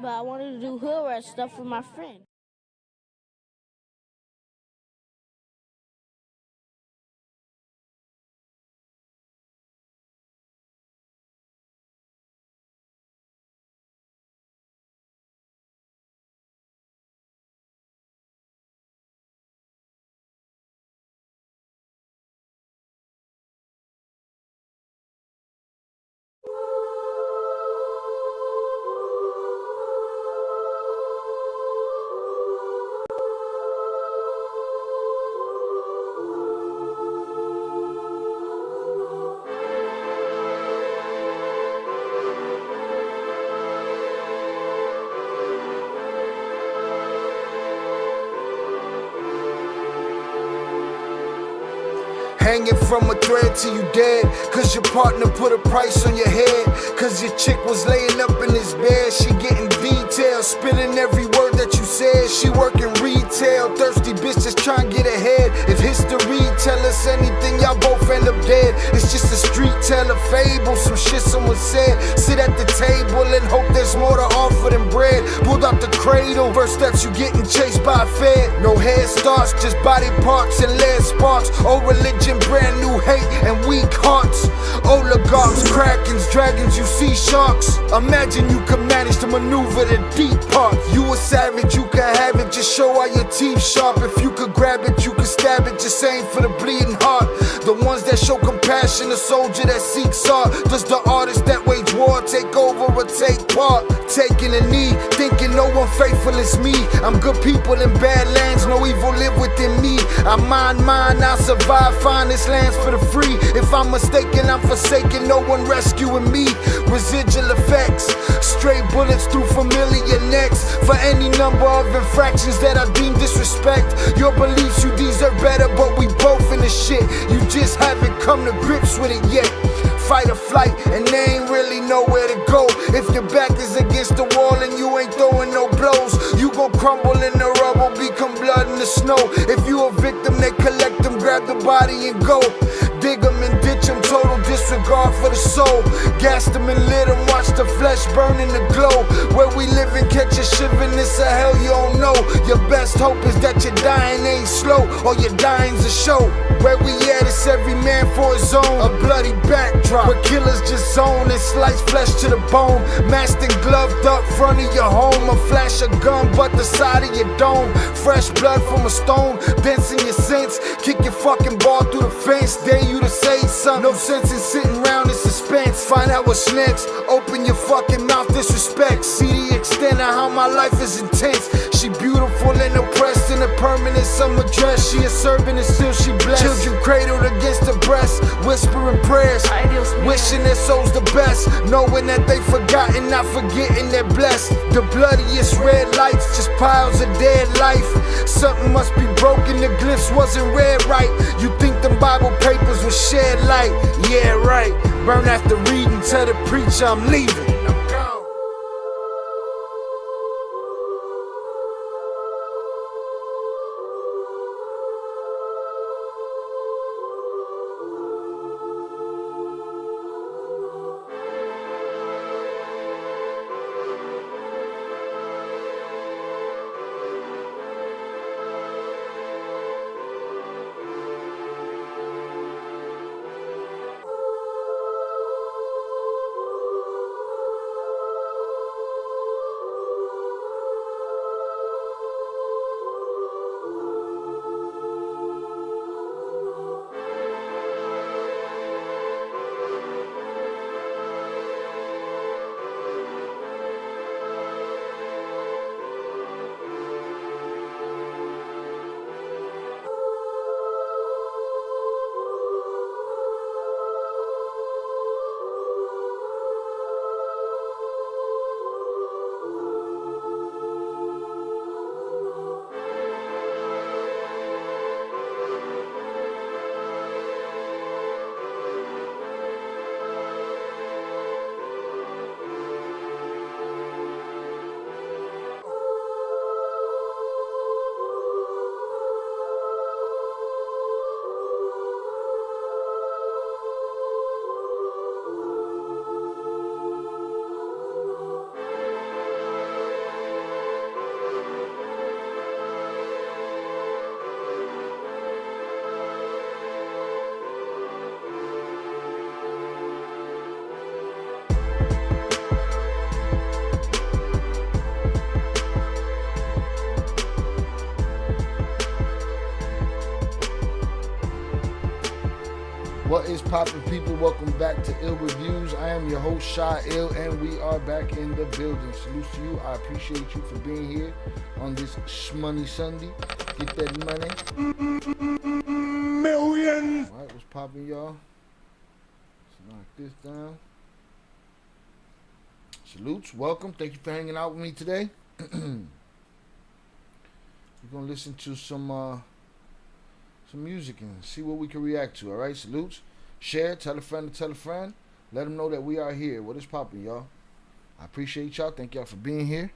but I wanted to do hood rat stuff with my friend. Hanging from a thread till you dead, cause your partner put a price on your head. Cause your chick was laying up in his bed, she getting details, spilling every word that you said. She working retail, thirsty bitch just trying to get ahead. If history tell us anything, y'all both end up dead. It's just a street tale, a fable, some shit someone said. Sit at the table and hope there's more to offer than bread. Pulled out the cradle, first steps you getting chased by a fed. No head starts, just body parts and lead sparks. Old religion, brand new hate and weak hearts. Oligarchs, krakens, dragons, you see sharks. Imagine you could manage to maneuver the deep part. You a savage, you can have it, just show all your teeth sharp. If you could grab it, you could stab it, just aim for the bleeding heart. The ones that show compassion, a soldier that seeks art. Does the artist that wage war take over or take part? Taking a knee, thinking no one faithful is me. I'm good people in bad lands, no evil live within me. I mind mine, I'll survive, find this land's for the free. If I'm mistaken, I'm forsaken, no one rescuing me. Residual effects, stray bullets through familiar necks. For any number of infractions that I deem disrespect. Your beliefs, you deserve better, but we both in the shit. You just haven't come to grips with it yet. Fight or flight, and they ain't really nowhere to go. If your back is against the wall and you ain't throwing no blows, you gon' crumble in the rubble, become blood in the snow. If you a victim, they collect them, grab the body and go. Dig them and ditch them, total disregard for the soul. Gas them and lit them, watch the flesh burn in the glow. Where we live and catch a shivering, it's a hell you don't know. Your best hope is that your dying ain't slow, or your dying's a show. Where we at, it's every man for his own. A bloody backdrop, where killers just zone and slice flesh to the bone. Masked and gloved up front of your home. A flash of gun, but the side of your dome. Fresh blood from a stone, dents in your sense. Kick your fucking ball through the fence, dare you to say something. No sense in sitting around in suspense. Find out what's next, open your fucking mouth, disrespect. See the extent of how my life is intense. She beautiful and oppressed in a permanent summer dress. She a servant and still she blessed. Children cradled against her breast, whispering prayers, wishing their souls the best, knowing that they forgotten, not forgetting they're blessed. The bloodiest red lights, just piles of dead life. Something must be broken, the glyphs wasn't read right. You think them Bible papers will shed light? Yeah, right. Burn after reading, tell the preacher I'm leaving. is poppin', people? Welcome back to Ill Reviews. I am your host, Shy Ill, and we are back in the building. Salute to you. I appreciate you for being here on this Shmoney Sunday. Get that money. Million. All right, what's poppin', y'all? Let's knock this down. Salutes. Welcome. Thank you for hanging out with me today. We're gonna listen to some music and see what we can react to. All right, salutes. Share, tell a friend to tell a friend. Let them know that we are here. What is popping, y'all? I appreciate y'all. Thank y'all for being here.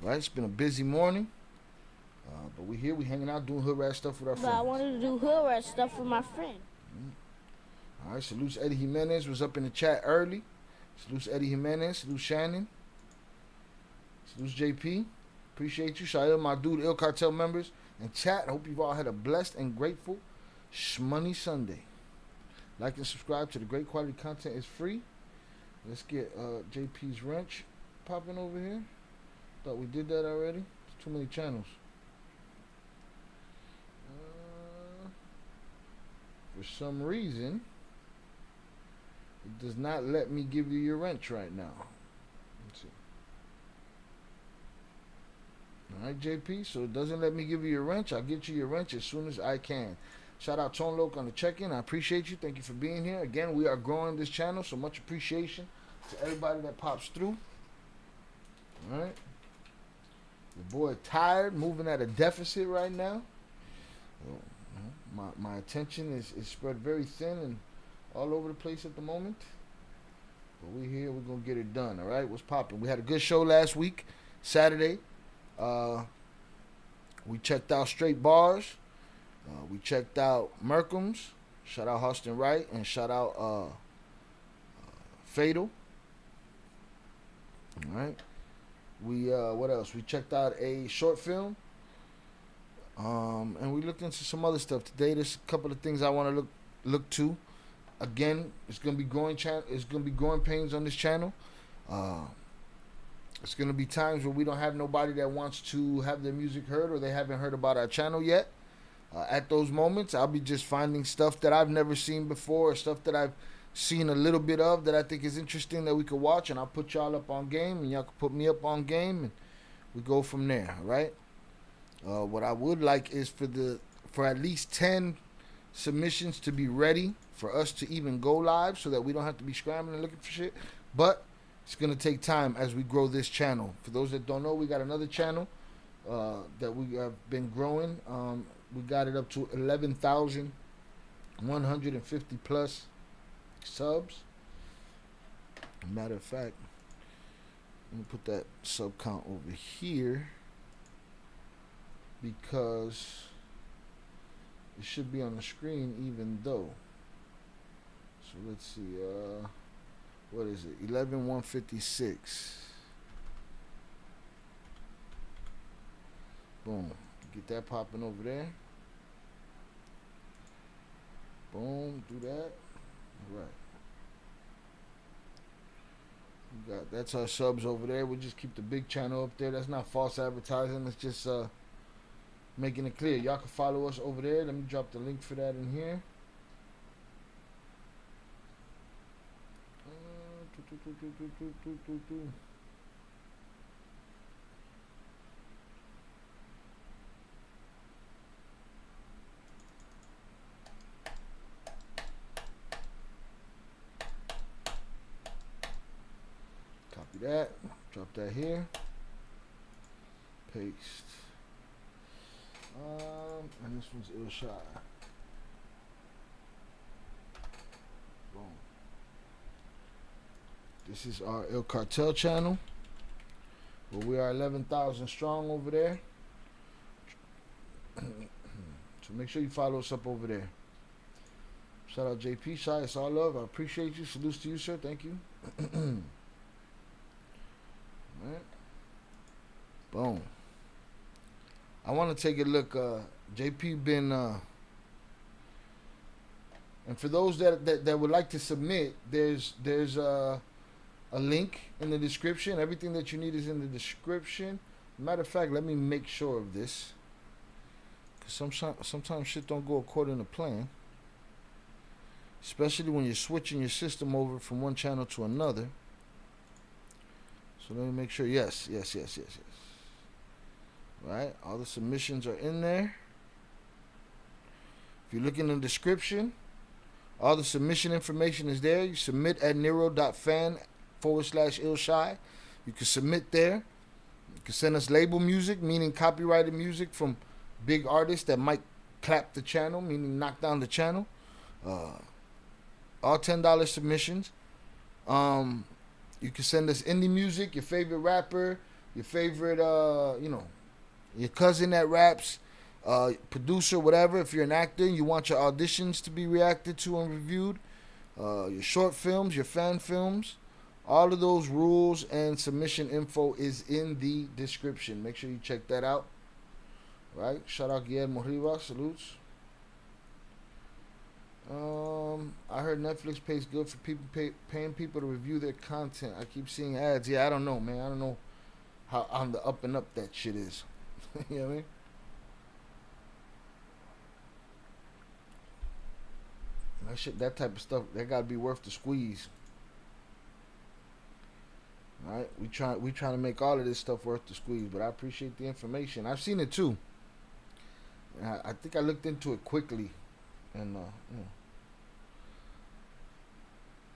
All right, it's been a busy morning, but we here. We hanging out doing hood rat stuff with our friends. But I wanted to do hood rat stuff with my friend. All right, salutes. Eddie Jimenez was up in the chat early. Salutes Eddie Jimenez. Salutes Shannon. Salutes JP. Appreciate you. Shout out to my dude, Ill Cartel members. And chat, I hope you've all had a blessed and grateful Shmoney Sunday. Like and subscribe to the great quality content. Is free. Let's get JP's wrench popping over here. Thought we did that already. It's too many channels. For some reason, it does not let me give you your wrench right now. Let's see. Alright, JP, so it doesn't let me give you your wrench. I'll get you your wrench as soon as I can. Shout out Tone Loc on the check-in. I appreciate you. Thank you for being here. Again, we are growing this channel, so much appreciation to everybody that pops through. Alright. Your boy tired, moving at a deficit right now. My attention is spread very thin and all over the place at the moment. But we're here. We're going to get it done. Alright, what's popping? We had a good show last week, Saturday. We checked out Straight Bars. We checked out Merkham's. Shout out Austin Wright and shout out Fatal. All right. We what else? We checked out a short film. And we looked into some other stuff today. There's a couple of things I want to look to. Again, it's gonna be growing it's gonna be growing pains on this channel. It's going to be times where we don't have nobody that wants to have their music heard or they haven't heard about our channel yet. At those moments, I'll be just finding stuff that I've never seen before or stuff that I've seen a little bit of that I think is interesting that we could watch, and I'll put y'all up on game and y'all can put me up on game and we go from there, all right? What I would like is for at least 10 submissions to be ready for us to even go live so that we don't have to be scrambling and looking for shit. But it's going to take time as we grow this channel. For those that don't know, we got another channel that we have been growing. We got it up to 11,150 plus subs. Matter of fact, let me put that sub count over here because it should be on the screen even though. So let's see. What is it? 11,156. Boom. Get that popping over there. Boom. Do that. All right. We got, that's our subs over there. We'll just keep the big channel up there. That's not false advertising. It's just making it clear. Y'all can follow us over there. Let me drop the link for that in here. Copy that, drop that here, paste, and this one's ill shot. Boom. This is our Ill Cartel channel, where we are 11,000 strong over there. So make sure you follow us up over there. Shout out JP, Shy, it's all love. I appreciate you. Salutes to you, sir. Thank you. Alright. Boom. I want to take a look. JP been, and for those that would like to submit, there's a link in the description. Everything that you need is in the description. Matter of fact, let me make sure of this, because sometimes shit don't go according to plan. especially when you're switching your system over from one channel to another. So let me make sure. Yes. Right, all the submissions are in there. If you look in the description, all the submission information is there. You submit at nero.fan/illshy. You can submit there. You can send us label music, meaning copyrighted music from big artists that might clap the channel, meaning knock down the channel. All $10 submissions. You can send us indie music, your favorite rapper, your favorite, your cousin that raps, producer, whatever. If you're an actor and you want your auditions to be reacted to and reviewed, your short films, your fan films, all of those rules and submission info is in the description. Make sure you check that out. Right? Shout out Guillermo Rivas. Salutes. I heard Netflix pays good for people paying people to review their content. I keep seeing ads. Yeah, I don't know, man. I don't know how on the up and up that shit is. You know what I mean? That shit, that type of stuff, that gotta be worth the squeeze. All right, we try to make all of this stuff worth the squeeze, but I appreciate the information. I've seen it too. I think I looked into it quickly, and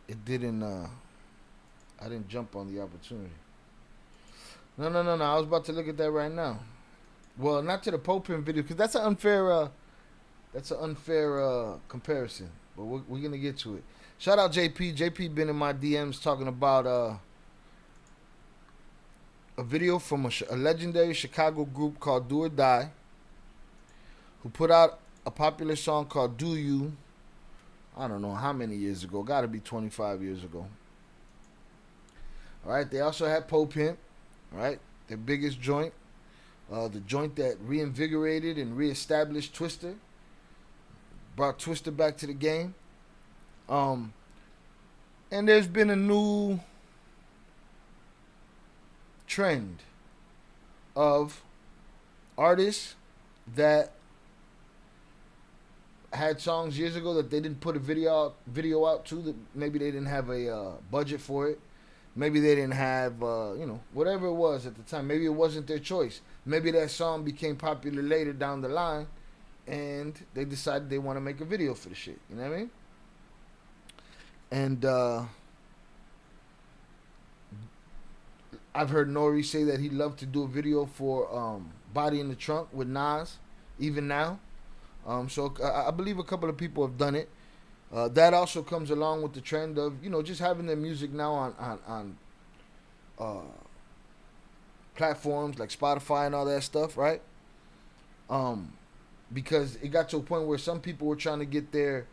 it didn't. I didn't jump on the opportunity. No. I was about to look at that right now. Well, not to the Popin video, because that's an unfair. Comparison. But we're gonna get to it. Shout out JP. JP been in my DMs talking about a video from a legendary Chicago group called Do or Die, who put out a popular song called Do You. I don't know how many years ago. Got to be 25 years ago. All right. They also had Pope Pimp. All right. Their biggest joint. The joint that reinvigorated and reestablished Twister. Brought Twister back to the game. And there's been a new trend of artists that had songs years ago that they didn't put a video out to, that maybe they didn't have a budget for it, maybe they didn't have whatever it was at the time, maybe it wasn't their choice, maybe that song became popular later down the line and they decided they want to make a video for the shit, you know what I mean? And I've heard Nori say that he'd love to do a video for Body in the Trunk with Nas, even now. So I believe a couple of people have done it. That also comes along with the trend of, just having their music now on platforms like Spotify and all that stuff, right? Because it got to a point where some people were trying to get their,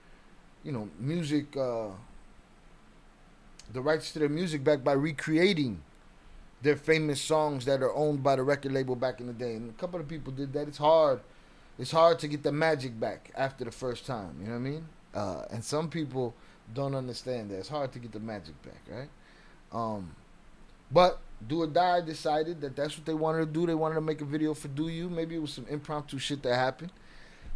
music, the rights to their music back by recreating their famous songs that are owned by the record label back in the day. And a couple of people did that. It's hard to get the magic back after the first time, you know what I mean? And some people don't understand that. It's hard to get the magic back, right? But Do or Die decided that that's what they wanted to do. They wanted to make a video for Do You. Maybe it was some impromptu shit that happened.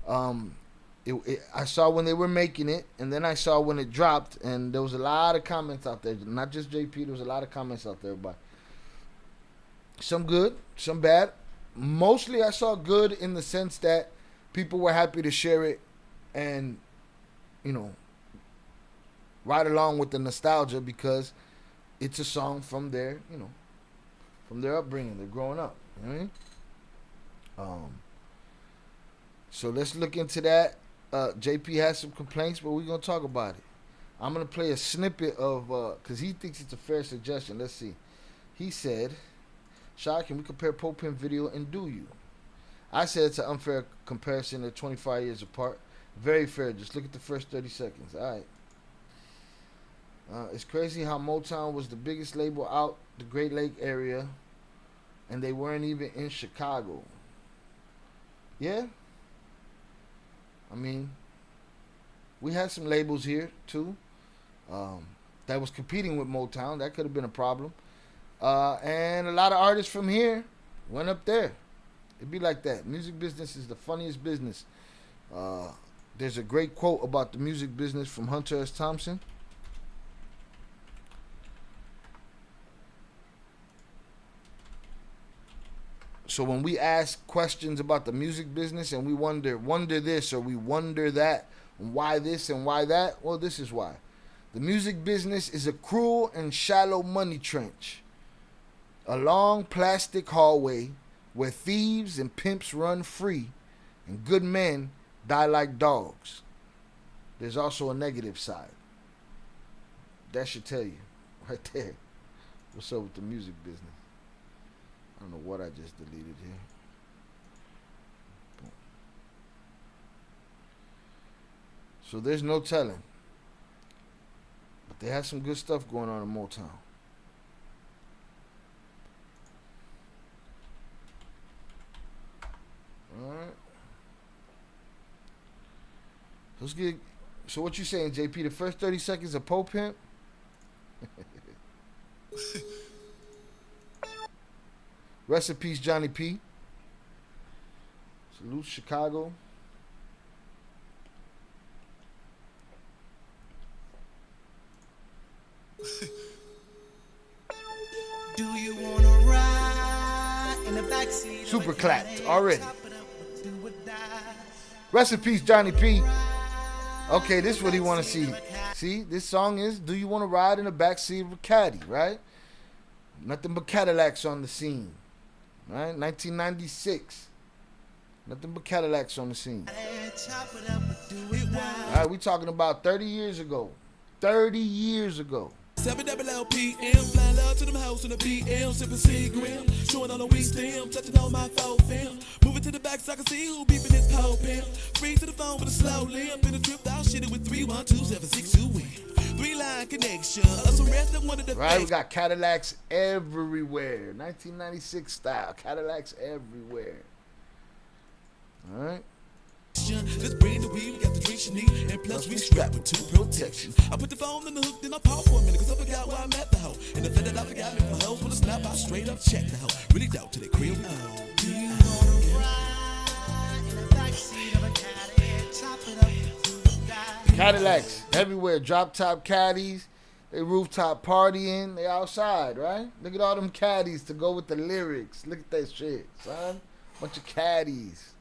I saw when they were making it, and then I saw when it dropped, and there was a lot of comments out there. Not just JP, there was a lot of comments out there about some good, some bad. Mostly I saw good in the sense that people were happy to share it and, ride along with the nostalgia because it's a song from their, from their upbringing. They're growing up. You know what I mean? So let's look into that. JP has some complaints, but we're going to talk about it. I'm going to play a snippet of, because he thinks it's a fair suggestion. Let's see. He said, Shy, can we compare Pope Pimp video and Do You? I said it's an unfair comparison. They're 25 years apart. Very fair. Just look at the first 30 seconds. All right. It's crazy how Motown was the biggest label out the Great Lake area, and they weren't even in Chicago. Yeah. I mean, we had some labels here, too, that was competing with Motown. That could have been a problem. And a lot of artists from here went up there. It'd be like that. Music business is the funniest business. There's a great quote about the music business from Hunter S. Thompson. So when we ask questions about the music business and we wonder this or we wonder that, and why this and why that, well, this is why. The music business is a cruel and shallow money trench. A long plastic hallway where thieves and pimps run free and good men die like dogs. There's also a negative side. That should tell you right there what's up with the music business. I don't know what I just deleted here. Boom. So there's no telling. But they have some good stuff going on in Motown. Alright. Let's get. So what you saying, JP? The first 30 seconds of Pope Pimp? Rest in peace, Johnny P. Salute Chicago. Do you wanna ride in the backseat? Super clapped already. Rest in peace, Johnny P. Okay, this is what he want to see. See, this song is Do You Want to Ride in the Backseat of a Caddy, right? Nothing but Cadillacs on the scene. Right? 1996. Nothing but Cadillacs on the scene. Alright, we talking about 30 years ago. 30 years ago. 7 PM, flying love to them hoes in the PM, sipping cigarette, showing on the weed stem, touching on my phone film, moving to the back so I can see who beeping this pole pimp, free to the phone with a slow limp, in a trip out, shitting with 312-762 win, 3-line connection, some rest that wanted to right, we got Cadillacs everywhere, 1996 style, Cadillacs everywhere, alright. Let's bring the weed, we got the drinks you need, and plus we strapped with 2 protection. I put the phone in the hook, then I pause for a minute, cause I forgot where I'm at the hoe. And the fact that I forgot me for hoes, when I snap, I straight up check the hoe. Really doubt to the crib. Do you wanna ride in the backseat of a Caddy, chop it up to the die? Cadillacs everywhere, drop top caddies, they rooftop partying, they outside, right? Look at all them caddies to go with the lyrics. Look at that shit, son. Bunch of caddies.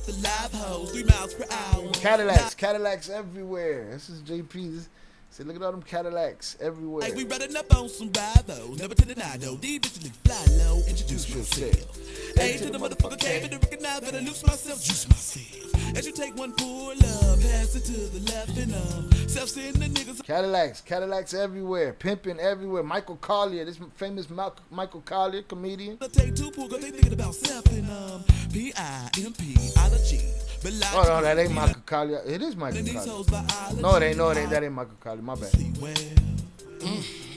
The live hoes, 3 miles per hour. Cadillacs everywhere. This is JP. Say, look at all them Cadillacs everywhere. Like we running up on some rivals, never to deny though. These bitches look fly low. Introduce yourself. A to the motherfucker came to recognize that I lose myself, juice myself. As you take one pull up, pass it to the left and self-sitting the niggas. Cadillacs everywhere, pimping everywhere. Michael Collier, this famous Michael Collier comedian. I take 2 pull, cause they thinking about self and P-I-M-P-ology. Oh no, that ain't Michael Collier. It is Michael Collier. No, it ain't. That ain't Michael Collier. My bad.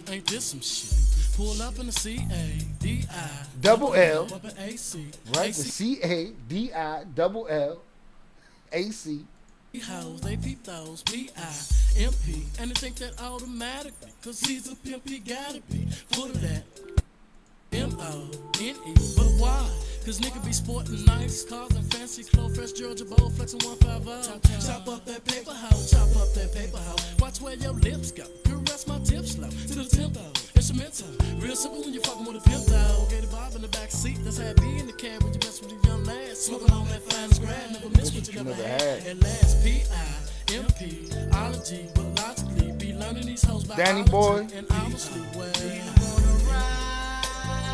Ain't this some shit? Pull up in the C-A-D-I double L, A-C. right? The C-A-D-I double L A-C. Hoes, they peep those P-I-M-P. And they think that automatically, cause he's a pimp, he gotta be full of that M-O-N-E. But why? Cause nigga be sporting nice cars and fancy clothes, fresh Georgia bowl, flexing 150. Chop up that paper hoe, chop up that paper hoe. Watch where your lips go. Caress my tips slow to the tempo. Instrumental, real simple when you fucking with a pimp dog. Get a bob in the back seat, that's how it be in the cab when you mess with a young lad. Smoking on that fine scrap, never miss what you never had. At last, P-I-M-P, ology, but logically be learning these hoes by Danny Boy. And obviously,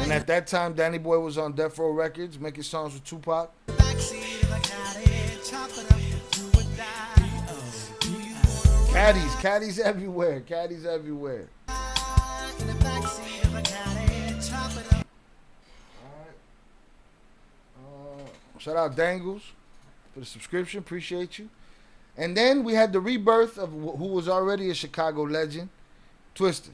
And at that time, Danny Boy was on Death Row Records, making songs with Tupac. Caddies everywhere. Shout out Dangles for the subscription. Appreciate you. And then we had the rebirth of who was already a Chicago legend, Twister.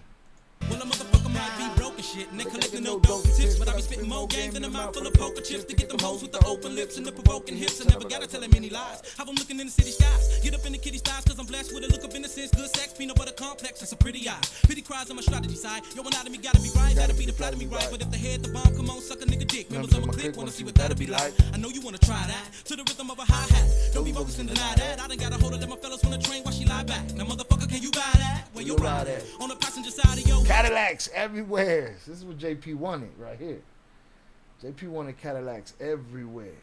Well, a motherfucker might be broke and shit. And they collecting no dope tips, but I be spitting more game than a mouth full of poker chips to get them hoes with the open lips and the provoking hips. I never gotta tell them any lies. Have them looking in the city skies. Get up in the kitty styles, cause I'm blessed with a look of innocence. Good sex, peanut butter complex, and some pretty eyes. Pity cries on my strategy side. Yo, anatomy gotta be right, gotta be the plot of me right. But if the head, the bomb, come on, suck a nigga dick. Members of my clique wanna see what that'll be like. I know you wanna try that to the rhythm of a hi-hat. Don't be focused and deny that. I done got a hold of them, my fellas on the train while she lie back. Now, motherfucker, can you buy that? Where you ride at? On the passenger side of your Cadillacs everywhere. This is what JP wanted right here. JP wanted Cadillacs everywhere.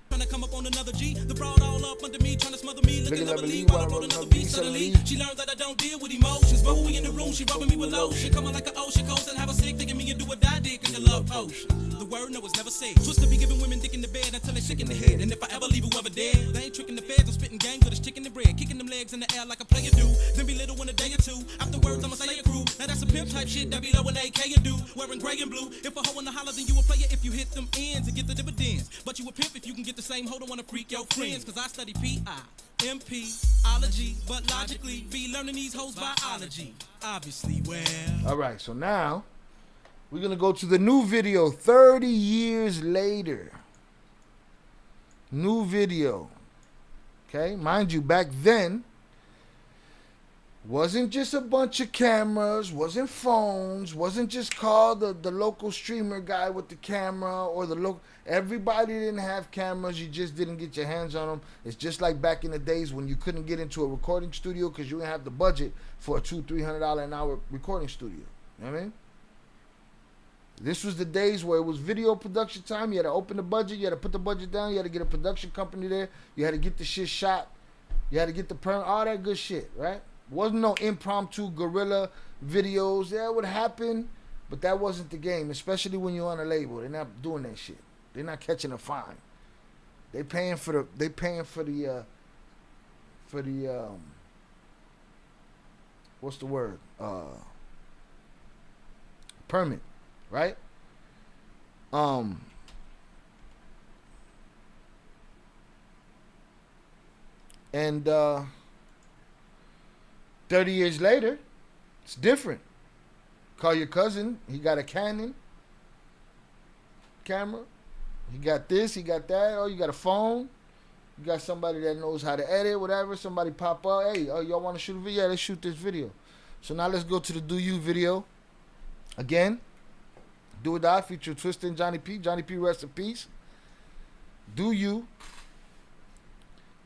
Trying to come up on another G, the broad all up under me, trying to smother me, looking lovely while I roll another beat. Suddenly, she learned that I don't deal with emotions. But when we in the room, she rubbing me with lotion, coming like an ocean coast and have a sick, thinking me you do what I did, cause you love potion. The word no was never said. Twist to be giving women dick in the bed until they sick in the head. And if I ever leave whoever dead, they ain't tricking the feds. I'm spitting gang with a stick in the bread, kicking them legs in the air like a player do. Then be little in a day or two. Afterwards, I'ma say a crew. Now that's a pimp type shit that be low in AK you do. Wearing gray and blue. If a hoe in the holler, then you a player if you hit them ends and get the dividends. But you a pimp if you can get the same hoe to wanna freak your friends. Cause I study P-I-M-P-ology, but logically be learning these hoes biology. Obviously, well. Alright, so now we're gonna go to the new video 30 years later. New video. Okay, mind you, back then wasn't just a bunch of cameras, wasn't phones, wasn't just call the local streamer guy with the camera or the local. Everybody didn't have cameras, you just didn't get your hands on them. It's just like back in the days when you couldn't get into a recording studio because you didn't have the budget for a $200-300 an hour recording studio. You know what I mean? This was the days where it was video production time. You had to open the budget, you had to put the budget down, you had to get a production company there, you had to get the shit shot, you had to get the perm, all that good shit, right? Wasn't no impromptu guerrilla videos. That would happen, but that wasn't the game, especially when you're on a label. They're not doing that shit. They're not catching a fine. They paying for the what's the word? Permit, right? And 30 years later, it's different. Call your cousin. He got a Canon camera. He got this, he got that. Oh, you got a phone. You got somebody that knows how to edit, whatever. Somebody pop up. Hey, oh, y'all want to shoot a video? Yeah, let's shoot this video. So now let's go to the Do You video. Again, Do or Die featuring Twista and Johnny P. Johnny P, rest in peace. Do You.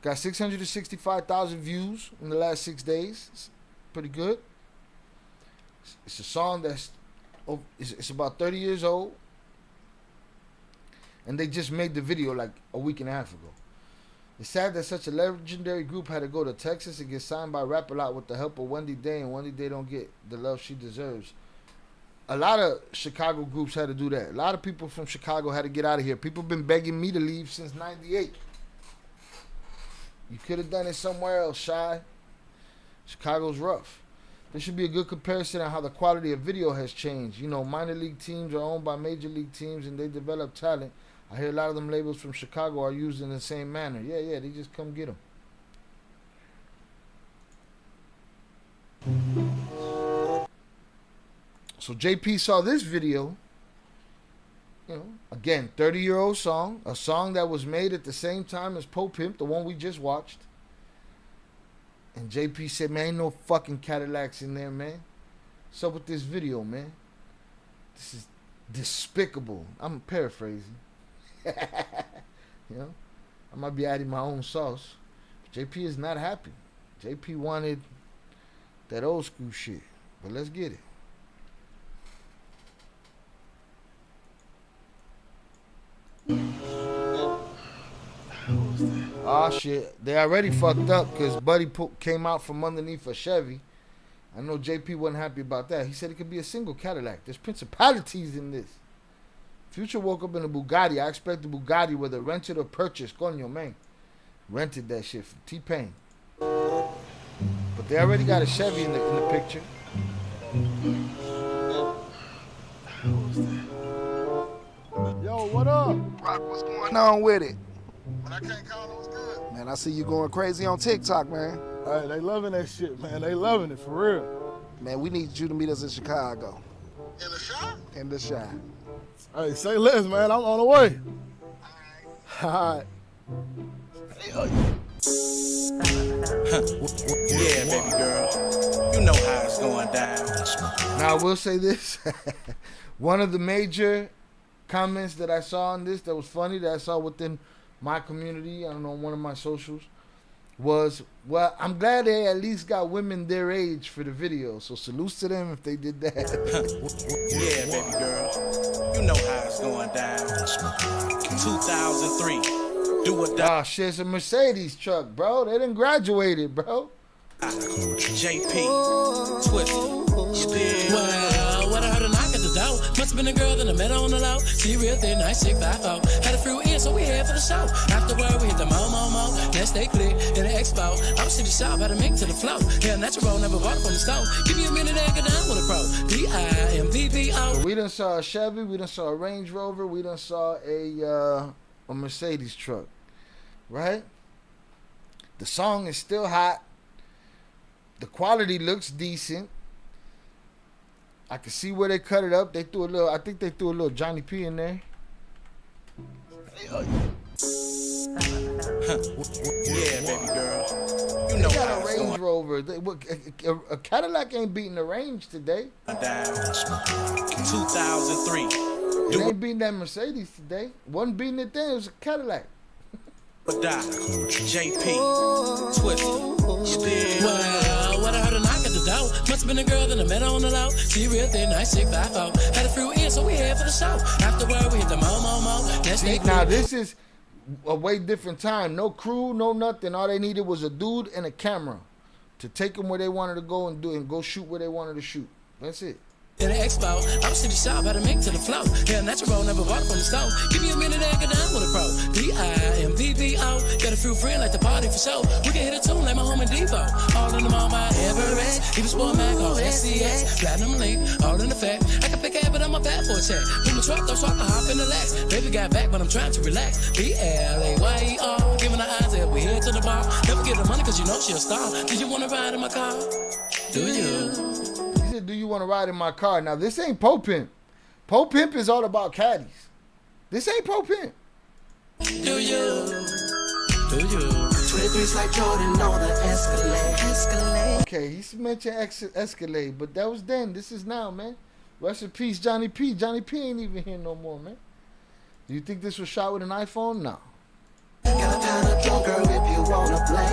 Got 665,000 views in the last 6 days. It's pretty good. It's a song that's it's about 30 years old. And they just made the video like a week and a half ago. It's sad that such a legendary group had to go to Texas and get signed by Rap-A-Lot with the help of Wendy Day, and Wendy Day don't get the love she deserves. A lot of Chicago groups had to do that. A lot of people from Chicago had to get out of here. People been begging me to leave since '98. You could have done it somewhere else, Shy. Chicago's rough. There should be a good comparison on how the quality of video has changed. You know, minor league teams are owned by major league teams and they develop talent. I hear a lot of them labels from Chicago are used in the same manner. Yeah, they just come get them. So JP saw this video. You know, again, 30-year-old song. A song that was made at the same time as Po Pimp, the one we just watched. And JP said, man, ain't no fucking Cadillacs in there, man. What's up with this video, man? This is despicable. I'm paraphrasing. You know, I might be adding my own sauce. But JP is not happy. JP wanted that old school shit. But let's get it. Oh shit, they already fucked up because Buddy came out from underneath a Chevy. I know JP wasn't happy about that. He said it could be a single Cadillac. There's principalities in this. Future woke up in a Bugatti. I expect the Bugatti, whether rented or purchased. Coño, man. Rented that shit from T-Pain. But they already got a Chevy in the picture. Yo, what up? Rock, what's going on with it? When I can't call, it was good. Man, I see you going crazy on TikTok, man. Hey, they loving that shit, man. They loving it, for real. Man, we need you to meet us in Chicago. In the shop? in the shot. Hey, say less, man. I'm on the way. All right. Yeah, baby girl. You know how it's going down. Now I will say this. One of the major comments that I saw on this that was funny that I saw within my community, I don't know, one of my socials, was, well, I'm glad they at least got women their age for the video. So salutes to them if they did that. Yeah, baby girl. You know how it's going down. 2003. Do or die. Oh shit, it's a Mercedes truck, bro. They done graduated, bro. JP. Twisted. Well, what I heard a knock at the door. Must have been a girl that I met on the low. She real thin, nice, 6'5". Had a few in, so we head for the show. Afterward, we hit the mo. Next day click in the expo. I was in the shop, had a mink to the flow. Yeah, natural, never bought it from the stove. Give me a minute and get down with a pro. D-I-M-B-B-O. So we done saw a Chevy, we done saw a Range Rover, we done saw a Mercedes truck, right? The song is still hot. The quality looks decent. I can see where they cut it up. They threw a little, I think they threw a little Johnny P in there. Yeah, baby girl. You know They how got a it's Range going Rover. A Cadillac ain't beating the Range today. down. 2003. It ain't beating that Mercedes today. Wasn't beating it then. It was a Cadillac. Or die. JP. Twisted. Well, what I heard a knock at the door. Must have been a girl that I met on the low. She real thin, nice, 6'5". Had a few in, so we head for the show. Afterward, we hit the mo. Next day Now this is a way different time. No crew, no nothing. All they needed was a dude and a camera to take them where they wanted to go and go shoot where they wanted to shoot. That's it. in the expo. I was in the shop, had a mink to the flow. Yeah, natural, never bought it from the stove. Give me a minute and get down with a pro. D-I-M-B-B-O. Got a few friends like the party for show. We can hit a tune like my home in Depot. All in the mall by Everest. Even Sport Mac on SCX. Platinum Link, all in effect. I can pick it, but I'm a bad for a check. Put my truck up so I can hop in the Lex. Baby got back, but I'm trying to relax. B-L-A-Y-E-R. Giving her eyes if we head to the bar. Never get the money cause you know she a star. Do you wanna ride in my car? Do you? He said, do you want to ride in my car? Now, this ain't Po Pimp. Po Pimp is all about caddies. This ain't Po Pimp. Do you? Do you? 23's like Jordan on the Escalade. Okay, he mentioned Escalade, but that was then. This is now, man. Rest in peace, Johnny P. Johnny P ain't even here no more, man. Do you think this was shot with an iPhone? No. Got a kind of drunk girl if you wanna play.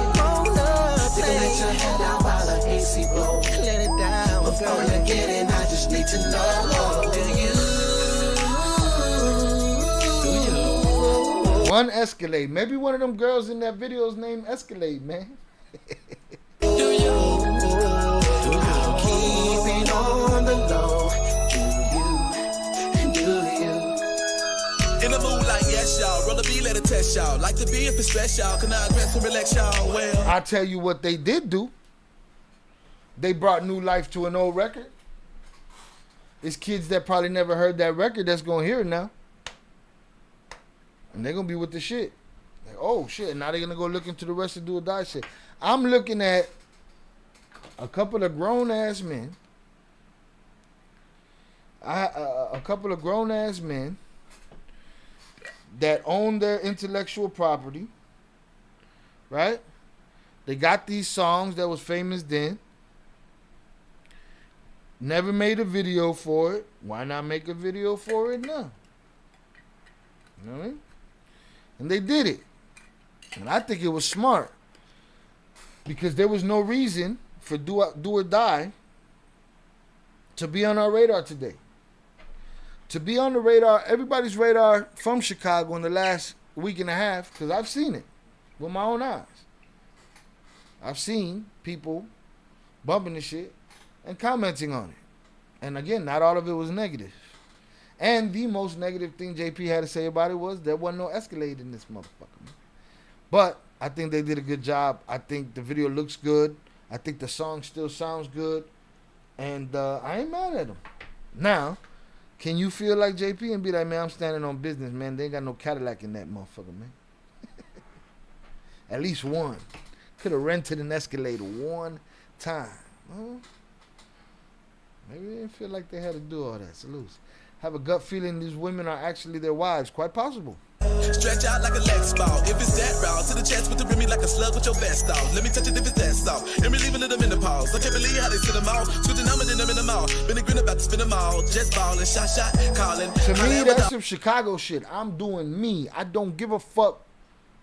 Take a let your head down while the AC blow. Let it down. Before you get in, I just need to know. Do you? One Escalade. Maybe one of them girls in that video is named Escalade, man. Do you? Keep it on the low. Do you? In the mood like yes, y'all. Roll the B, let it test y'all. Like to be if it's special. Can I dress and relax y'all? Well, I'll tell you what they did do. They brought new life to an old record. It's kids that probably never heard that record that's going to hear it now. And they're going to be with the shit. Like, oh, shit. Now they're going to go look into the rest of Do or Die shit. I'm looking at a couple of grown-ass men. A couple of grown-ass men that own their intellectual property. Right? They got these songs that was famous then. Never made a video for it. Why not make a video for it now? You know what I mean? And they did it. And I think it was smart. Because there was no reason for Do or Die to be on our radar today. To be on the radar, everybody's radar from Chicago in the last week and a half, because I've seen it with my own eyes. I've seen people bumping the shit and commenting on it. And again, not all of it was negative. And the most negative thing JP had to say about it was there wasn't no Escalade in this motherfucker. But I think they did a good job. I think the video looks good. I think the song still sounds good. And I ain't mad at them. Now, can you feel like JP and be like, man, I'm standing on business, man. They ain't got no Cadillac in that motherfucker, man. At least one. Could have rented an Escalade one time. Maybe they didn't feel like they had to do all that. Salutes. have a gut feeling these women are actually their wives. Quite possible. Stretch out like a Lex ball. If it's that route, to the chest with the rim me like a slug with your vest off. Let me touch it if it's that soft. And relieving them in the pause. I can't believe how they sit them all. Switching them and then them in the mouth. Been a grin about to spin them all. Just ballin', shot, calling. To me, that's some Chicago shit. I'm doing me. I don't give a fuck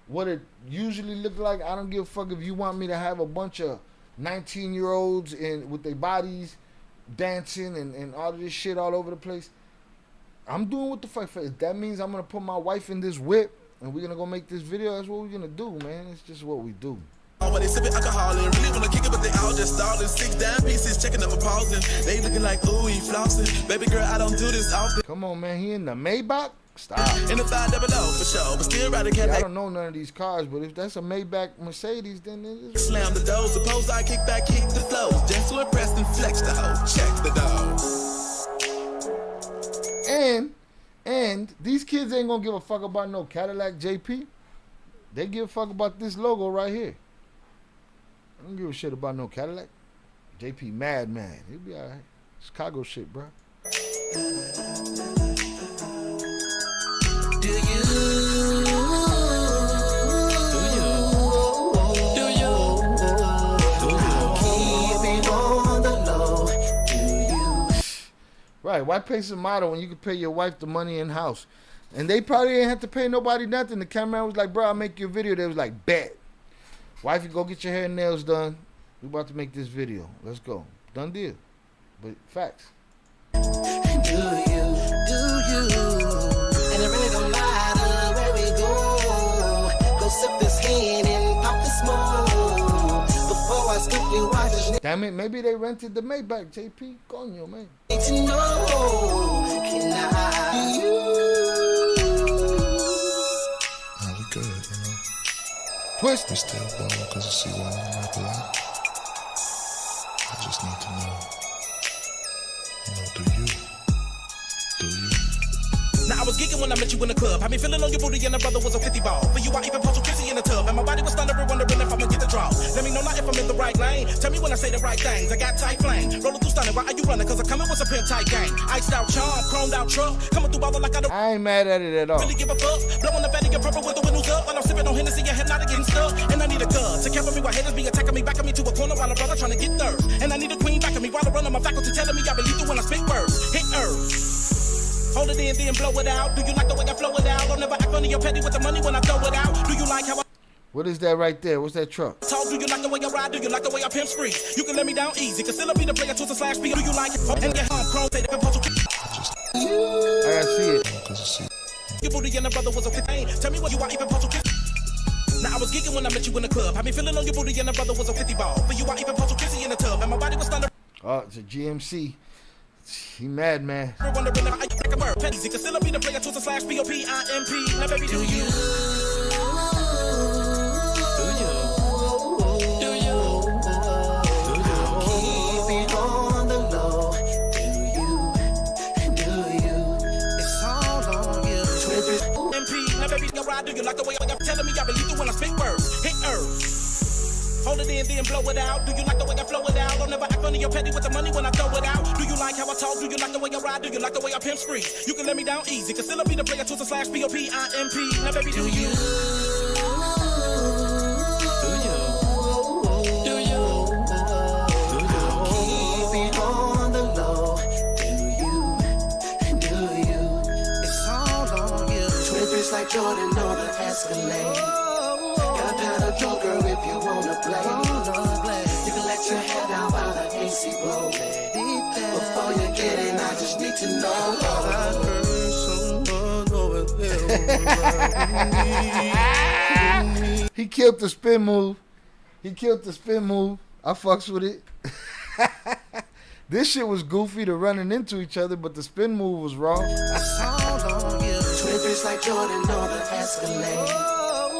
what it usually look like. I don't give a fuck if you want me to have a bunch of 19-year-olds with their bodies dancing and all of this shit all over the place. I'm doing what the fuck. If that means I'm gonna put my wife in this whip and we're gonna go make this video, that's what we're gonna do, man. It's just what we do. Oh, but they sipping alcohol and really wanna kick it, but they all just stalling. 6 dime pieces, checking up and pausing. They looking like, ooh, he flossing. Baby girl, I don't do this often. Come on, man. He in the Maybach? Stop. In the 500 for sure, but still riding cat. I don't know none of these cars, but if that's a Maybach Mercedes, then it is. Slam the doors. Suppose I kick back, kick the flows. Just to impress and flex the hoe. Check the dogs. And these kids ain't gonna give a fuck about no Cadillac JP. They give a fuck about this logo right here. I don't give a shit about no Cadillac. JP Madman. He'll be alright. Chicago shit, bro. Do you keep it on the low? Do you? Right, why pay some model when you can pay your wife the money in house? And they probably ain't have to pay nobody nothing. The cameraman was like, bro, I'll make you a video. They was like, bet. Wife, you go get your hair and nails done. We about to make this video. Let's go. Done deal. But facts. Do you? And it really don't matter where we go. Go sip this hand and pop the smoke. Before I scoop you, I just Damn it, maybe they rented the Maybach, JP. Coño, man. need to know. Can I? Do you? Nah, we good, you know. Twist. We still going because you see why I'm not alive. I just need to know, do you? Now I was geeking when I met you in the club. Had me feeling on your booty and the brother was a 50 ball. For you I even posted kissy in the tub. And my body was thundering, wondering if I'ma get the draw. Let me know not if I'm in the right lane. Tell me when I say the right things. I got tight flame. Rolling through stunning, why are you running? Cause I come in with a pimp tight gang. Iced out charm, chromed out truck. Coming through ballin' like I don't I ain't mad at it at all. really give a fuck. Blowing the fatty and purple with the windows up. While I'm sipping on Hennessy, your head not getting stuck. And I need a gun to cover me while haters be attacking me. Backing me to a corner while a brother trying to get nerves. And I need a queen backing me while I run on my faculty telling me I believe you when I spit words. Hit earth. Hold it in, then blow it out. Do you like the way I flow it out? I'll never act funny or petty with the money when I throw it out. Do you like how I What is that right there? What's that truck? talk? Do you like the way I ride? Do you like the way I pimp spree? You can let me down easy, cause still I be the player twister slash B. Do you like it? And get home, chrome, say the puzzle. I gotta see it. Because you see, Your booty and the brother was a 15. Tell me what you are even puzzle. Now I was geeking when I met you in the club. Had me feeling on your booty and the brother was a 50 ball. For you I even puzzle kissy in the tub. And my body was thunder. Oh, it's a GMC. He mad, man. Wondering if I like a bird. Petty, cause still I be the player twister slash POPIMP. Now baby, do you? Keep it on the low. Do you? It's all on you. MP, now baby, you ride. Do you like the way I'm telling me I believe you when I spit words? Hit earth. Hold it in, then blow it out. Do you like the way I flow it out? I'll never act funny or petty with the money when I throw it out. Do you like how I talk? Do you like the way I ride? Do you like the way I pimp spree? You can let me down easy, cause still I be the player twister slash POPIMP. Now baby, do you? Keep it on the low. Do you? It's all on you. Twin fish like Jordan on the Escalade. Got a pound of Joker if you wanna play. You can let your head down while the AC blow. Before you get in, I just need to know. I heard someone over there. He killed the spin move. He killed the spin move. I fucks with it. This shit was goofy to running into each other, but the spin move was raw. It's all on you. Twin fish like Jordan on the Escalade.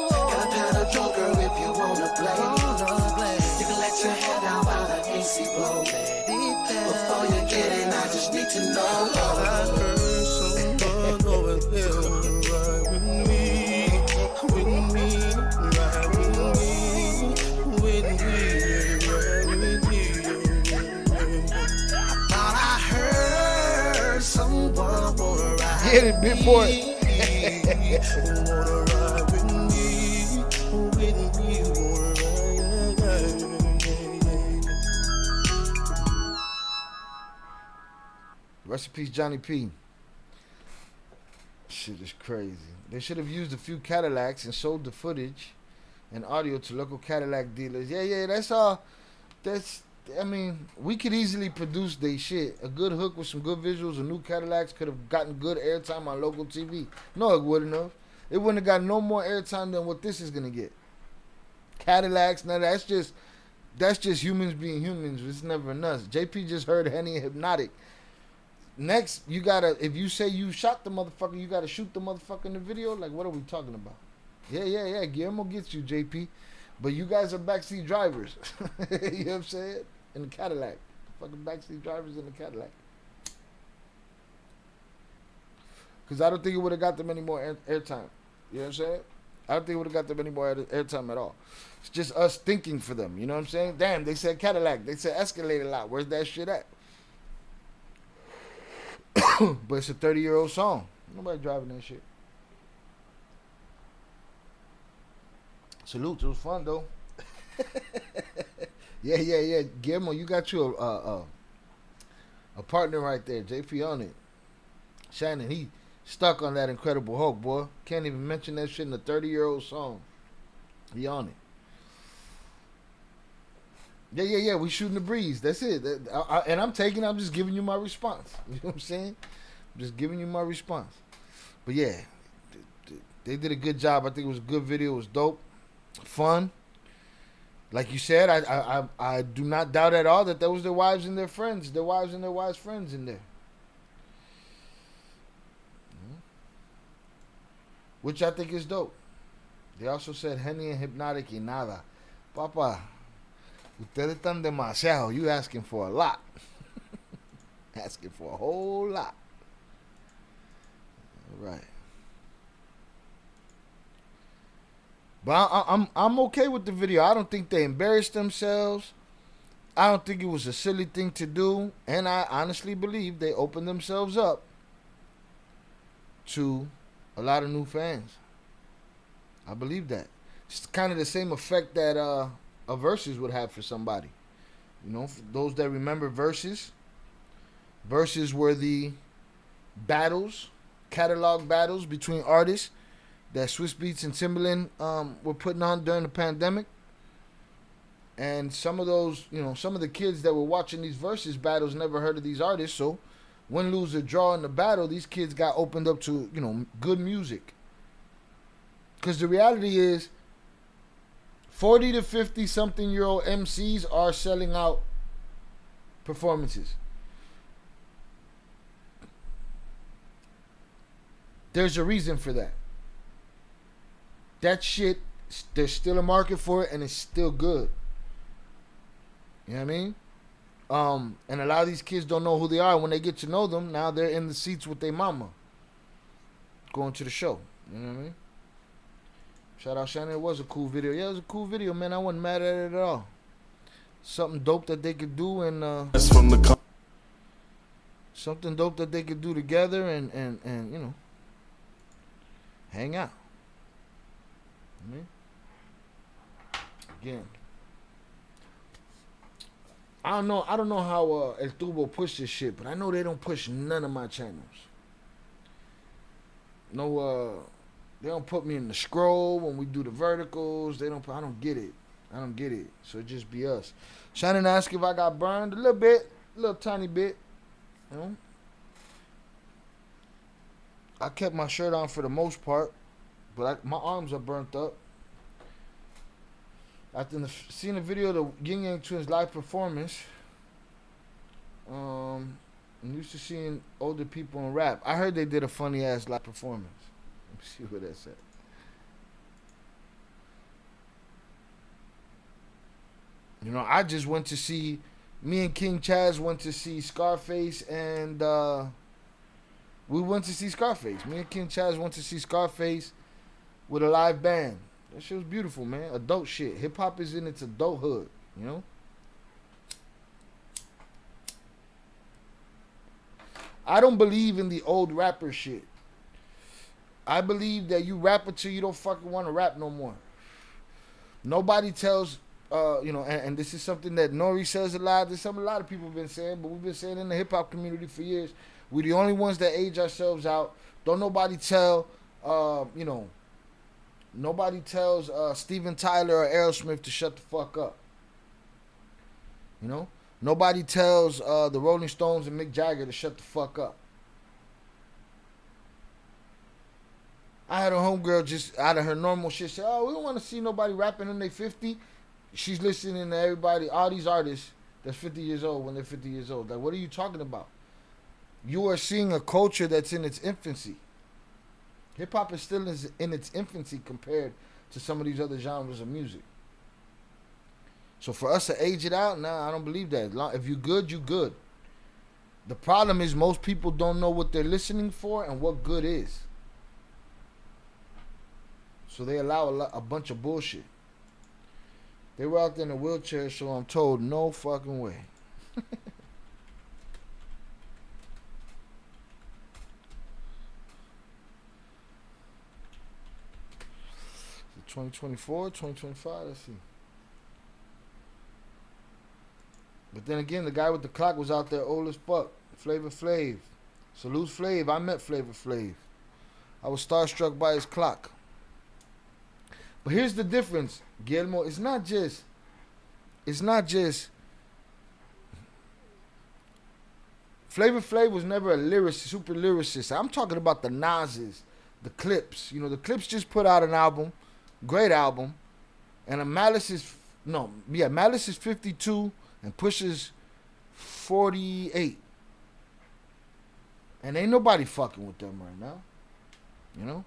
Got a pound of Joker if you wanna play. You can let your head down while the AC blow. Before you get in, I just need to know. I heard someone over there ride with me, ride with me, ride with me. Thought I heard someone get it, big boy. Wanna ride with me, wanna ride. Rest in peace, Johnny P. Shit is crazy. They should have used a few Cadillacs and sold the footage and audio to local Cadillac dealers. Yeah, that's all. I mean, we could easily produce they shit. A good hook with some good visuals and new Cadillacs could have gotten good airtime on local TV. No, it wouldn't have. It wouldn't have got no more airtime than what this is gonna get. Cadillacs, now that's just humans being humans. It's never nuts. JP just heard Henny and Hypnotic. Next, you gotta, if you say you shot the motherfucker, you gotta shoot the motherfucker in the video. Like, what are we talking about? Yeah. Guillermo gets you, JP. But you guys are backseat drivers. You know what I'm saying? In the Cadillac. Fucking backseat drivers in the Cadillac. Because I don't think it would have got them any more airtime. You know what I'm saying? I don't think it would have got them any more airtime at all. It's just us thinking for them. You know what I'm saying? Damn, they said Cadillac. They said Escalade a lot. Where's that shit at? But it's a 30-year-old song. Nobody driving that shit. Salute. It was fun, though. Yeah. Guillermo, you got you a partner right there. JP on it. Shannon, he stuck on that Incredible Hulk, boy. Can't even mention that shit in a 30-year-old song. He on it. Yeah. We shooting the breeze. That's it. And I'm just giving you my response. You know what I'm saying? I'm just giving you my response. But yeah, they did a good job. I think it was a good video. It was dope. Fun. Like you said, I do not doubt at all that was their wives and their friends. Their wives and their wives' friends in there. Which I think is dope. They also said Henny and Hypnotic y nada. Papa, ustedes están demasiado. You asking for a lot. Asking for a whole lot. All right. But I'm okay with the video. I don't think they embarrassed themselves. I don't think it was a silly thing to do. And I honestly believe they opened themselves up to a lot of new fans. I believe that. It's kind of the same effect that a Versus would have for somebody. You know, for those that remember Versus were the battles, catalog battles between artists that Swiss Beats and Timbaland were putting on during the pandemic. And some of those, some of the kids that were watching these Versus battles never heard of these artists. So win, lose, or draw in the battle, these kids got opened up to, good music. Because the reality is, 40 to 50 something year old MCs are selling out performances. There's a reason for that. That shit, there's still a market for it and it's still good. You know what I mean? And a lot of these kids don't know who they are. When they get to know them, now they're in the seats with their mama going to the show. You know what I mean? Shout out Shannon. It was a cool video. Yeah, it was a cool video, man. I wasn't mad at it at all. Something dope that they could do and something dope that they could do together and hang out. I mean, again, I don't know how El Tubo push this shit, but I know they don't push none of my channels. No, they don't put me in the scroll when we do the verticals. I don't get it. So it just be us. Shannon asked if I got burned a little bit, a little tiny bit. I kept my shirt on for the most part, but my arms are burnt up. After seeing the video of the Yin Yang Twins live performance, I'm used to seeing older people in rap. I heard they did a funny ass live performance. Let me see what that's at. I just went to see, me and King Chaz went to see Scarface and we went to see Scarface. Me and King Chaz went to see Scarface with a live band. That shit was beautiful, man. Adult shit. Hip hop is in its adulthood, I don't believe in the old rapper shit. I believe that you rap until you don't fucking want to rap no more. Nobody tells, and this is something that Nori says a lot. This is something a lot of people have been saying, but we've been saying in the hip hop community for years. We're the only ones that age ourselves out. Don't nobody tell, nobody tells Steven Tyler or Aerosmith to shut the fuck up. You know? Nobody tells the Rolling Stones and Mick Jagger to shut the fuck up. I had a homegirl just out of her normal shit say, oh, we don't want to see nobody rapping when they 50. She's listening to everybody, all these artists that's 50 years old when they're 50 years old. Like, what are you talking about? You are seeing a culture that's in its infancy. Hip-hop is still in its infancy compared to some of these other genres of music. So for us to age it out, nah, I don't believe that. If you good, you good. The problem is most people don't know what they're listening for and what good is. So they allow a bunch of bullshit. They were out there in a wheelchair, so I'm told, no fucking way. 2024, 2025, let's see. But then again, the guy with the clock was out there old as fuck. Flavor Flav. Salute Flav. I met Flavor Flav. I was starstruck by his clock. But here's the difference, Guillermo. It's not just Flavor Flav was never a lyricist, super lyricist. I'm talking about the Nas's, the Clips. You know, the Clips just put out an album, great album, and Malice is 52 and Pusha's 48. And ain't nobody fucking with them right now. You know?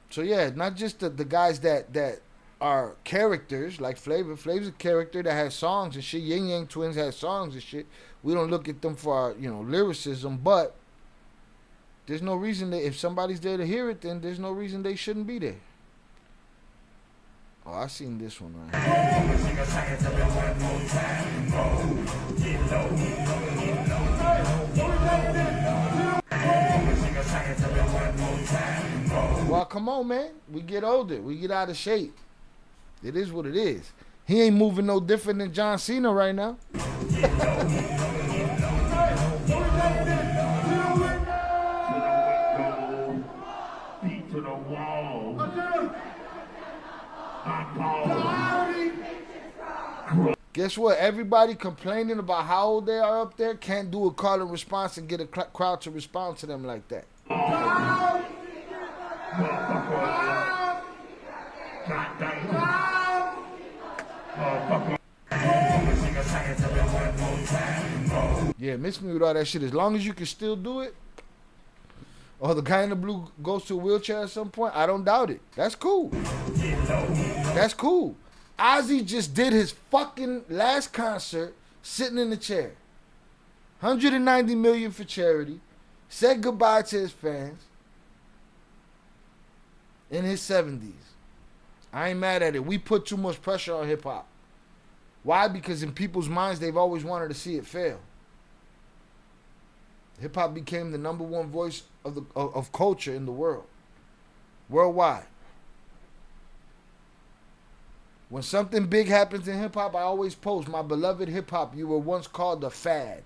So yeah, not just the guys that are characters like Flavor. Flavor's a character that has songs and shit. Yin Yang Twins has songs and shit. We don't look at them for our, lyricism, but there's no reason that if somebody's there to hear it, then there's no reason they shouldn't be there. Oh, I seen this one right here. Well, come on, man. We get older. We get out of shape. It is what it is. He ain't moving no different than John Cena right now. Feet to the wall. Guess what? Everybody complaining about how old they are up there can't do a call and response and get a crowd to respond to them like that. Yeah, miss me with all that shit. As long as you can still do it, or the guy in the blue goes to a wheelchair at some point, I don't doubt it. That's cool. That's cool. Ozzy just did his fucking last concert sitting in the chair. 190 million for charity. Said goodbye to his fans. In his 70s. I ain't mad at it. We put too much pressure on hip hop. Why? Because in people's minds, they've always wanted to see it fail. Hip hop became the number one voice of culture in the world. Worldwide. When something big happens in hip hop, I always post, my beloved hip hop, you were once called a fad.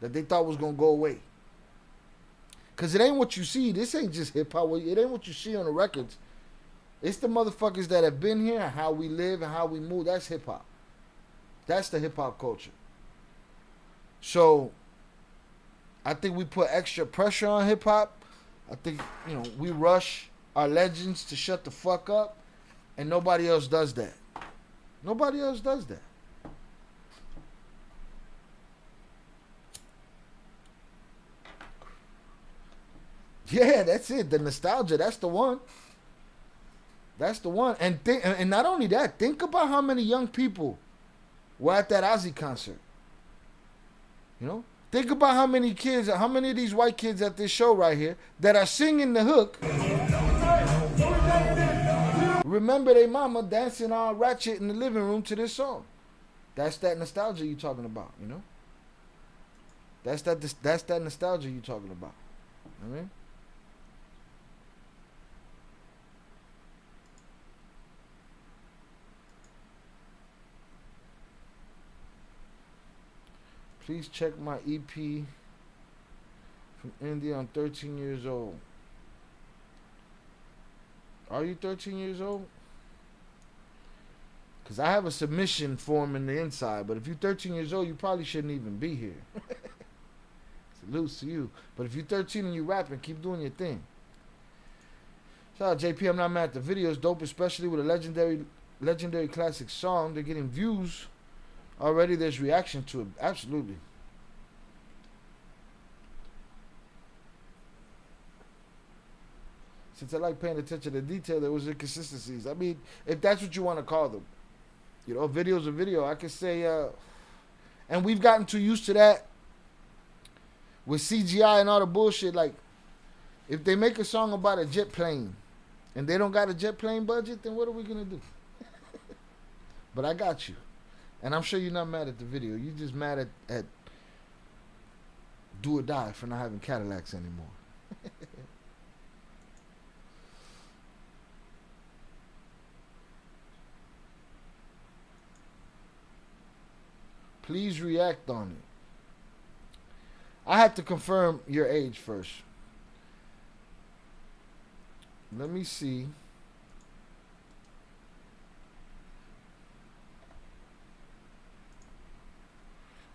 That they thought was going to go away. Because it ain't what you see. This ain't just hip hop. It ain't what you see on the records. It's the motherfuckers that have been here and how we live and how we move. That's hip hop. That's the hip hop culture. So, I think we put extra pressure on hip hop. I think, we rush our legends to shut the fuck up. And nobody else does that. Nobody else does that. Yeah, that's it. The nostalgia, that's the one. That's the one. And not only that, think about how many young people were at that Ozzy concert. Think about how many of these white kids at this show right here that are singing the hook. Remember their mama dancing all ratchet in the living room to this song. That's that nostalgia you talking about, That's that nostalgia you talking about. Please check my EP from India. I'm 13 years old. Are you 13 years old? Because I have a submission form in the inside. But if you're 13 years old, you probably shouldn't even be here. Salute to you. But if you're 13 and you rapping, keep doing your thing. Shout out JP. I'm not mad at the video. It's dope, especially with a legendary classic song. They're getting views already. There's reaction to it. Absolutely. Since I like paying attention to detail, there was inconsistencies. I mean, if that's what you want to call them. You know, video's a video. I could say, and we've gotten too used to that with CGI and all the bullshit. Like, if they make a song about a jet plane and they don't got a jet plane budget, then what are we going to do? But I got you. And I'm sure you're not mad at the video. You're just mad at Do or Die for not having Cadillacs anymore. Please react on it. I have to confirm your age first. Let me see.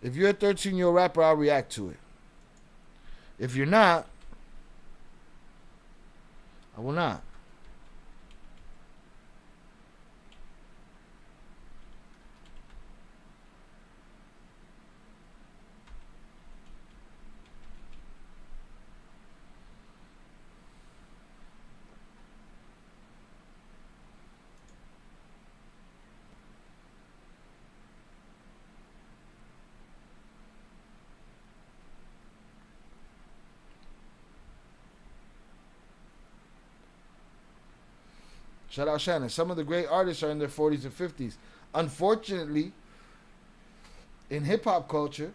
If you're a 13-year-old rapper, I'll react to it. If you're not, I will not. Shout out Shannon. Some of the great artists are in their 40s and 50s. Unfortunately, in hip-hop culture,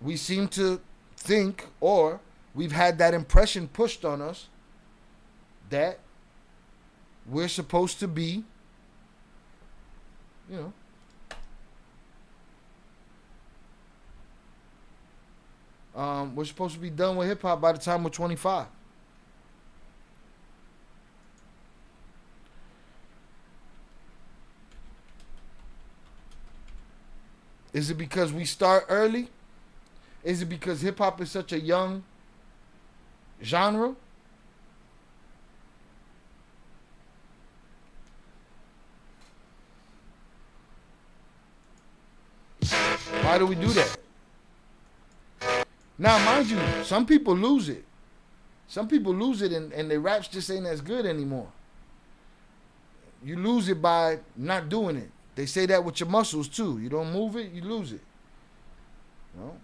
we seem to think, or we've had that impression pushed on us, that we're supposed to be, you know, we're supposed to be done with hip-hop by the time we're 25. Is it because we start early? Is it because hip-hop is such a young genre? Why do we do that? Now, mind you, some people lose it. Some people lose it and their raps just ain't as good anymore. You lose it by not doing it. They say that with your muscles too. You don't move it, you lose it. No.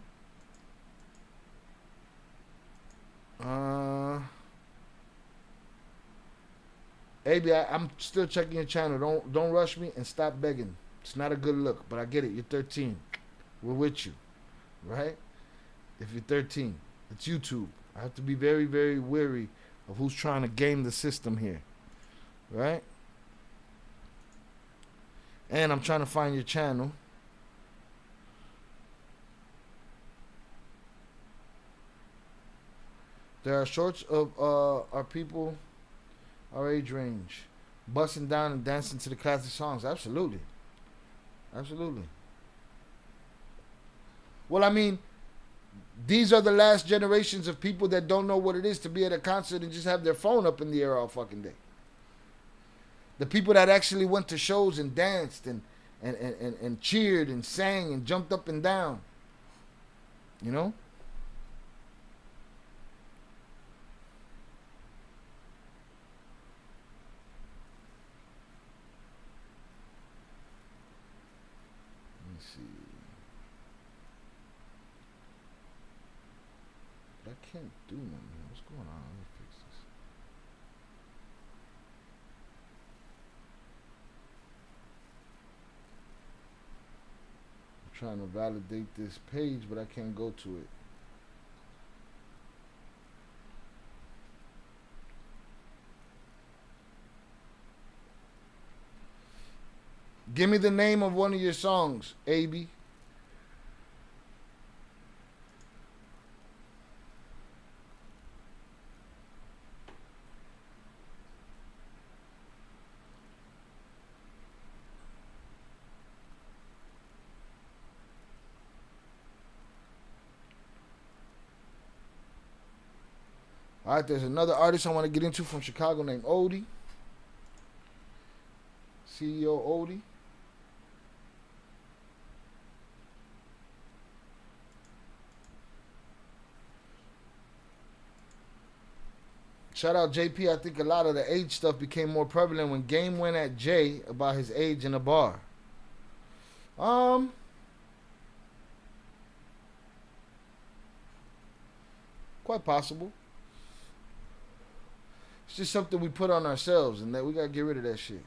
AB, I'm still checking your channel. Don't rush me and stop begging. It's not a good look, but I get it. You're 13. We're with you, right? If you're 13, it's YouTube. I have to be very, very wary of who's trying to game the system here, right? And I'm trying to find your channel. There are shorts of our people, our age range, busting down and dancing to the classic songs. Absolutely. Absolutely. Well, I mean, these are the last generations of people that don't know what it is to be at a concert and just have their phone up in the air all fucking day. The people that actually went to shows and danced and cheered and sang and jumped up and down. You know? Let me see. But I can't do nothing. What's going on? Let me fix this. Trying to validate this page, but I can't go to it. Give me the name of one of your songs, AB. All right, there's another artist I want to get into from Chicago named Odie. CEO Odie. Shout out JP. I think a lot of the age stuff became more prevalent when Game went at Jay about his age in a bar. Quite possible. It's just something we put on ourselves, and that we gotta get rid of that shit.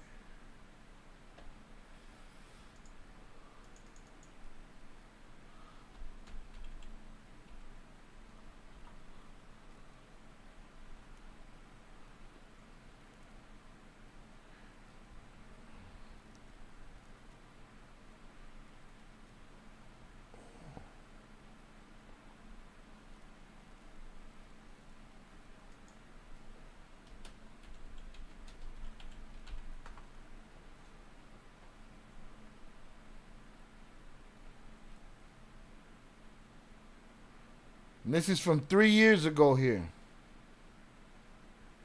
And this is from 3 years ago here.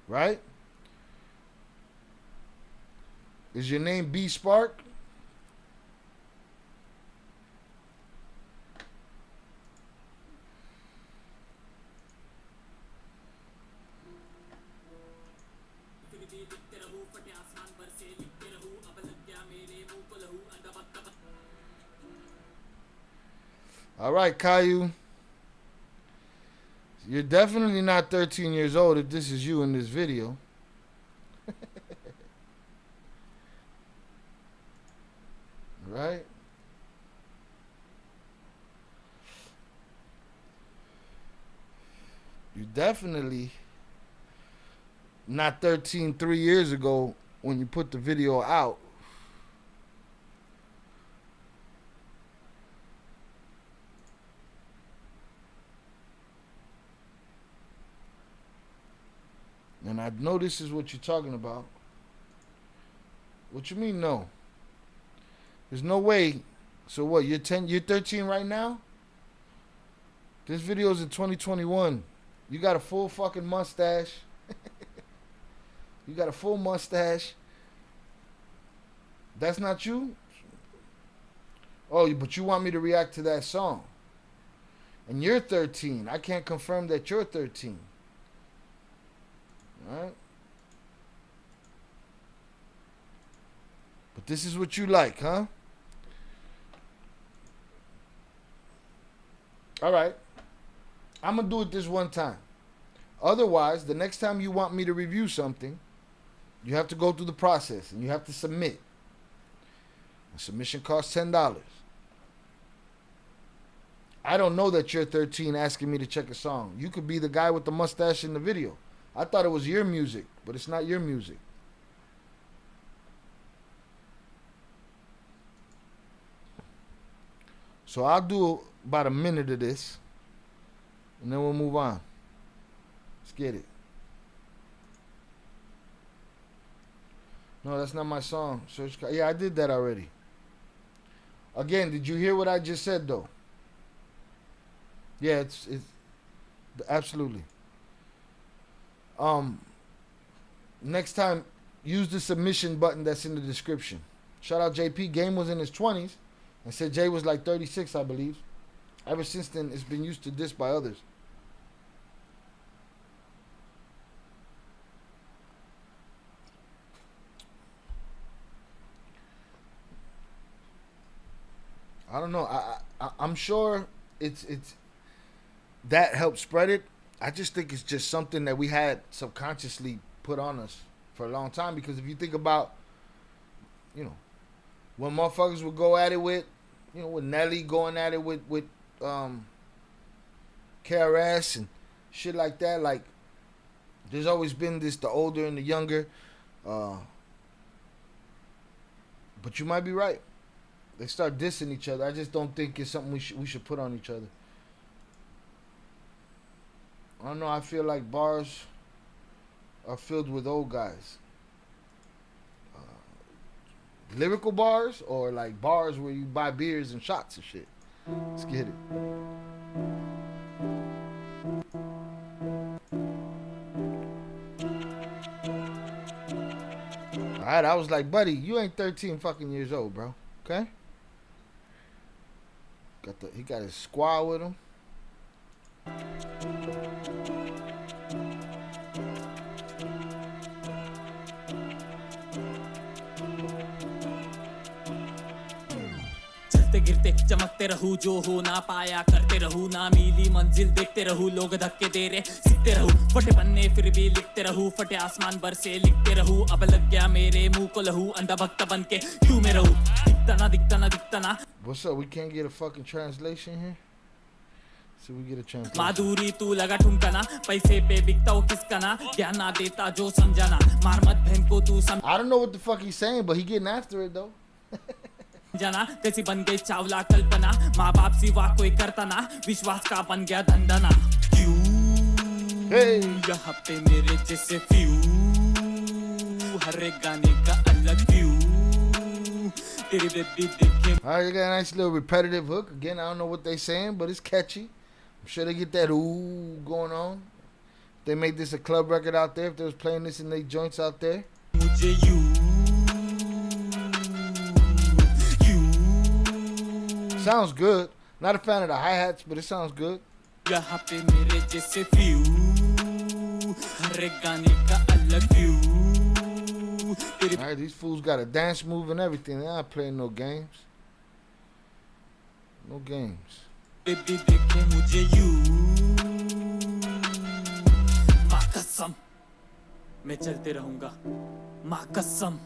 Right? Is your name B Spark? All right, Caillou. You're definitely not 13 years old if this is you in this video. Right? You're definitely not 13 3 years ago when you put the video out. And I know this is what you're talking about. What you mean no? There's no way. So what, you're 13 right now? This video's in 2021. You got a full fucking mustache. You got a full mustache. That's not you? Oh, but you want me to react to that song. And you're 13. I can't confirm that you're 13. Alright? But this is what you like, huh? Alright. I'm going to do it this one time. Otherwise, the next time you want me to review something, you have to go through the process and you have to submit. The submission costs $10. I don't know that you're 13 asking me to check a song. You could be the guy with the mustache in the video. I thought it was your music, but it's not your music. So I'll do about a minute of this, and then we'll move on. Let's get it. No, that's not my song. Search. Yeah, I did that already. Again, did you hear what I just said, though? Yeah, it's absolutely. Next time, use the submission button that's in the description. Shout out JP. Game was in his 20s and said Jay was like 36, I believe. Ever since then, it's been used to this by others. I don't know. I'm sure it's that helped spread it. I just think it's just something that we had subconsciously put on us for a long time. Because if you think about, when motherfuckers would go at it with, with Nelly going at it with KRS and shit like that, like, there's always been this, the older and the younger. But you might be right. They start dissing each other. I just don't think it's something we should put on each other. I don't know. I feel like bars are filled with old guys. Lyrical bars or like bars where you buy beers and shots and shit. Let's get it. Alright, I was like, buddy, you ain't 13 fucking years old, bro. Okay? He got his squad with him. चलते गिरते चमकते रहूं, जो हो ना पाया करते रहूं, ना मिली मंजिल देखते रहूं, लोग धक्के दे रहे सीखते रहूं, फटे पन्ने फिर भी लिखते रहूं, फटे आसमान बरसे लिखते रहूं, अब लग गया मेरे मुंह को लहू, अंधा भक्त बन के क्यों में रहूं, दिखता ना. What's up? We can't get a fucking translation here? So we get a translation. माधुरी तू लगा ठुमकाना, पैसे पे बिकता हो किसका ना, ज्ञान ना देता जो समझाना, मार मत बहन को तू समझ. I don't know what the fuck he's saying, but he getting after it though. जाना कैसी बन गई चावला कल्पना, माँ बाप सिवा कोई करता ना, विश्वास का बन गया धंधना. क्यों यहाँ पे मेरे जैसे फ्यू, हर एक गाने का अलग व्यू, तेरी बेबी देखे. Alright, they got a nice little repetitive hook. Again, I don't know what they saying, but it's catchy. I'm sure they get that ooh going on. They made this a club record out there. If they was playing this in their joints out there. मुझे you Sounds good. Not a fan of the hi-hats, but it sounds good. यहाँ पे मेरे जैसे few, हर एक गाने का अलग view. Alright, these fools got a dance move and everything. They're not playing no games. No games. Baby देखे मुझे यू, माँ कसम मैं चलते रहूँगा, माँ कसम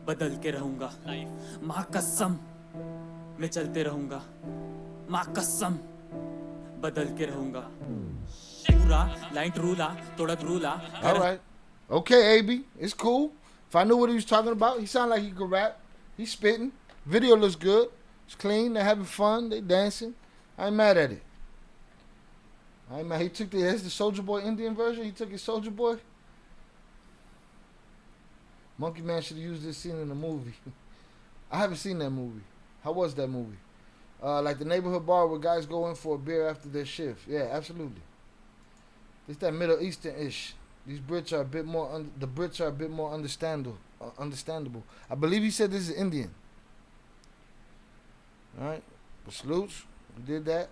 बदल के रहूँगा, माँ कसम मैं चलते रहूँगा, माँ कसम बदल के रहूँगा. पूरा line रूला तोड़क रूला. Alright. Okay, AB. It's cool. If I knew what he was talking about, he sounded like he could rap. He's spitting. Video looks good. It's clean. They're having fun. They dancing. I ain't mad at it. I ain't mad. He took that's the Soulja Boy Indian version. He took his Soulja Boy. Monkey Man should have used this scene in the movie. I haven't seen that movie. How was that movie? Like the neighborhood bar where guys go in for a beer after their shift. Yeah, absolutely. It's that Middle Eastern-ish. These Brits are a bit more. The Brits are a bit more understandable. I believe he said this is Indian. All right, but salutes. We did that.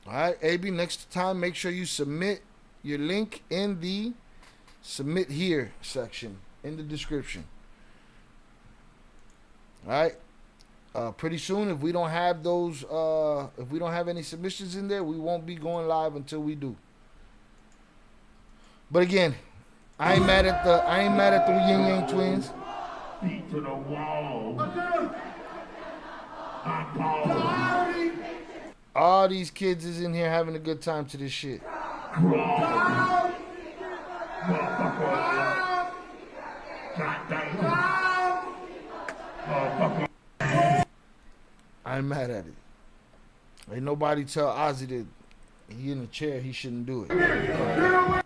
All right, AB. Next time, make sure you submit your link in the submit here section in the description. All right. Pretty soon, if we don't have those, if we don't have any submissions in there, we won't be going live until we do. But again, I ain't mad at the Yin Yang Twins. Feet to the wall. All these kids is in here having a good time to this shit. I ain't mad at it. Ain't nobody tell Ozzy that he in the chair, he shouldn't do it.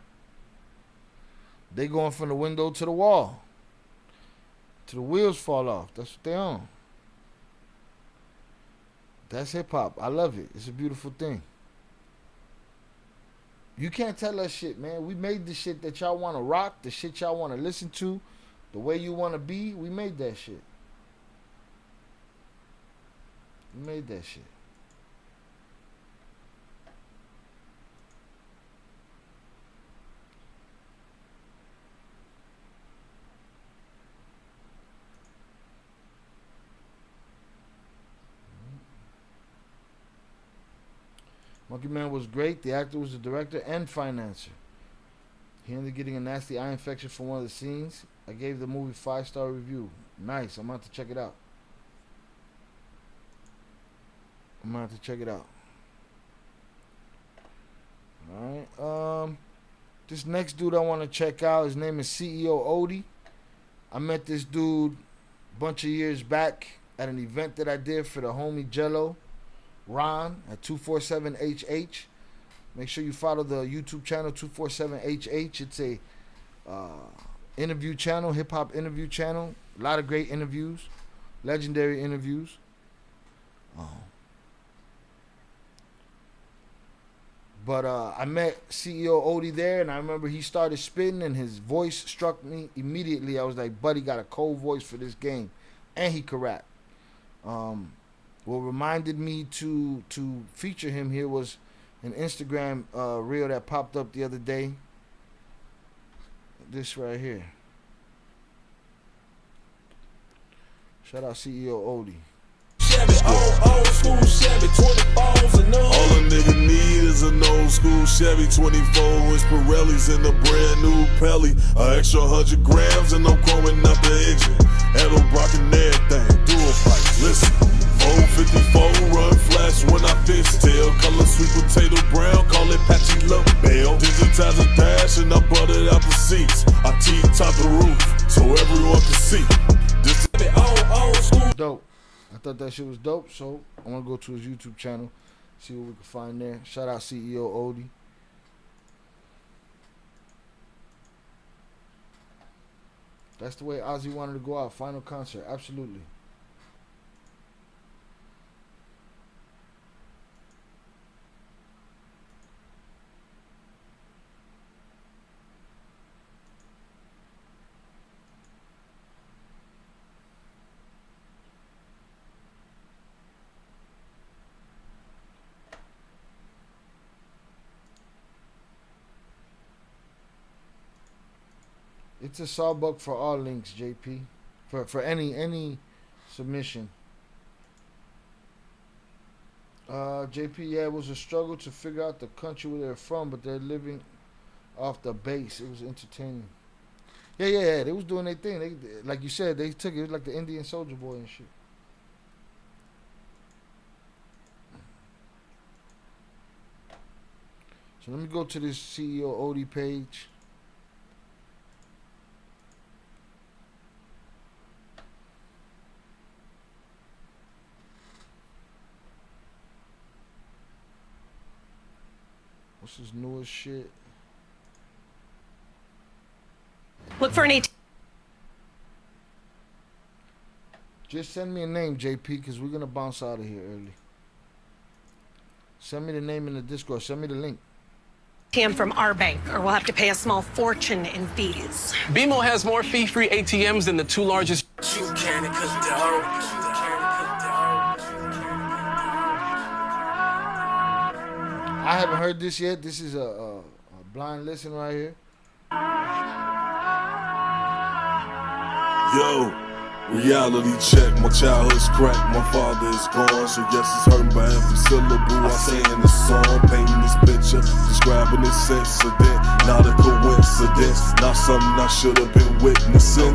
They going from the window to the wall. Till the wheels fall off. That's what they on. That's hip hop. I love it. It's a beautiful thing. You can't tell us shit, man. We made the shit that y'all want to rock, the shit y'all want to listen to, the way you want to be. We made that shit. We made that shit. Monkey Man was great. The actor was the director and financer. He ended up getting a nasty eye infection from one of the scenes. I gave the movie 5-star review. Nice. I'm about to check it out. Alright. This next dude I want to check out, his name is CEO Odie. I met this dude a bunch of years back at an event that I did for the homie Jello Ron at 247HH. Make sure you follow the YouTube channel 247HH. It's a interview channel, hip hop interview channel. A lot of great interviews, legendary interviews. But I met CEO Odie there, and I remember he started spitting, and his voice struck me immediately. I was like, buddy got a cold voice for this game, and he could rap. What reminded me to feature him here was an Instagram reel that popped up the other day. This right here. Shout out CEO Odie. Chevy, old school Chevy, 24s and all a nigga need is an old school Chevy, 24-inch Pirellis and a brand new Pelly. An extra 100 grams and I'm chroming up the engine. Edo Brock and everything, dual pipe. Listen, 454 run flash when I fishtail. Color sweet potato brown, call it patchy LaBelle. Digitize a dash and I buttered out the seats. I T-top the roof so everyone can see. This old school. Dope. I thought that shit was dope, so I want to go to his YouTube channel, see what we can find there. Shout out CEO Odie. That's the way Ozzy wanted to go out. Final concert, absolutely. It's a sawbuck for all links, JP. For any submission. JP, yeah, it was a struggle to figure out the country where they're from, but they're living off the base. It was entertaining. Yeah. They was doing their thing. They, like you said, they took it. It was like the Indian Soldier Boy and shit. So let me go to this CEO Odie page. What's his newest shit? Look for an AT. Just send me a name, JP, because we're going to bounce out of here early. Send me the name in the Discord. Send me the link. ATM from our bank, or we'll have to pay a small fortune in fees. BMO has more fee-free ATMs than the two largest. I haven't heard this yet. This is a blind listen right here. Yo, reality check. My childhood's cracked, my father is gone. So yes, it's hurting by every syllable I say in this song. Painting this picture, describing this incident. Not a coincidence, not something I should have been witnessing.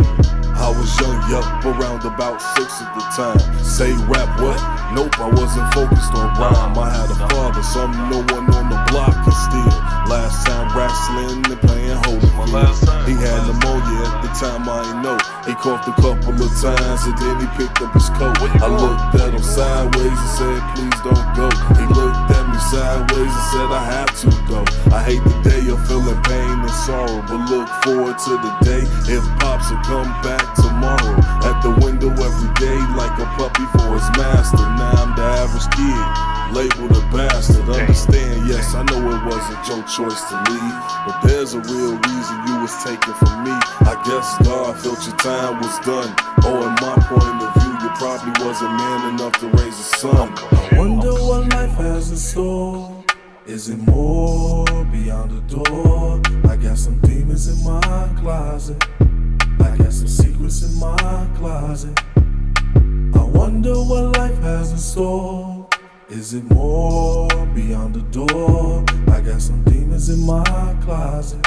I was young, yup, around about 6 at the time. Say rap what? Nope, I wasn't focused on rhyme. I had a father, something no one on the block could steal. Last time wrestling and playing Holyfield. He had pneumonia at the time, I ain't know. He coughed a couple of times and then he picked up his coat. I looked at him sideways and said, please don't go. He looked at me sideways and said, I have to go. I hate the day of feeling pain and sorrow, but look forward to the day if Pops will come back tomorrow. At the window every day like a puppy for his master. Now I'm the average kid, labeled a bastard. Understand, yes, I know it wasn't your choice to leave, but there's a real reason you was taken from me. I guess God felt your time was done. Oh, in my point of view, you probably wasn't man enough to raise a son. I wonder what life has in store. Is it more beyond the door? I got some demons in my closet. I got some secrets in my closet. I wonder what life has in store. Is it more beyond the door? I got some demons in my closet.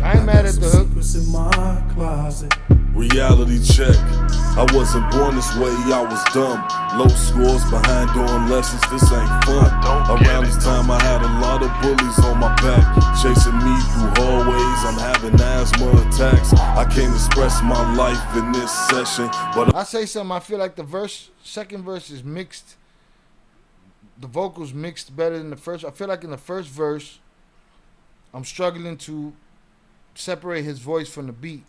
I ain't mad at the hook. Secrets in my closet. Reality check. I wasn't born this way, I was dumb. Low scores behind doing lessons, this ain't fun. Around this time I had a lot of bullies on my back, chasing me through hallways, I'm having asthma attacks. I can't express my life in this session, but I say something, I feel like the second verse is mixed. The vocals mixed better than the first. I feel like in the first verse, I'm struggling to separate his voice from the beat.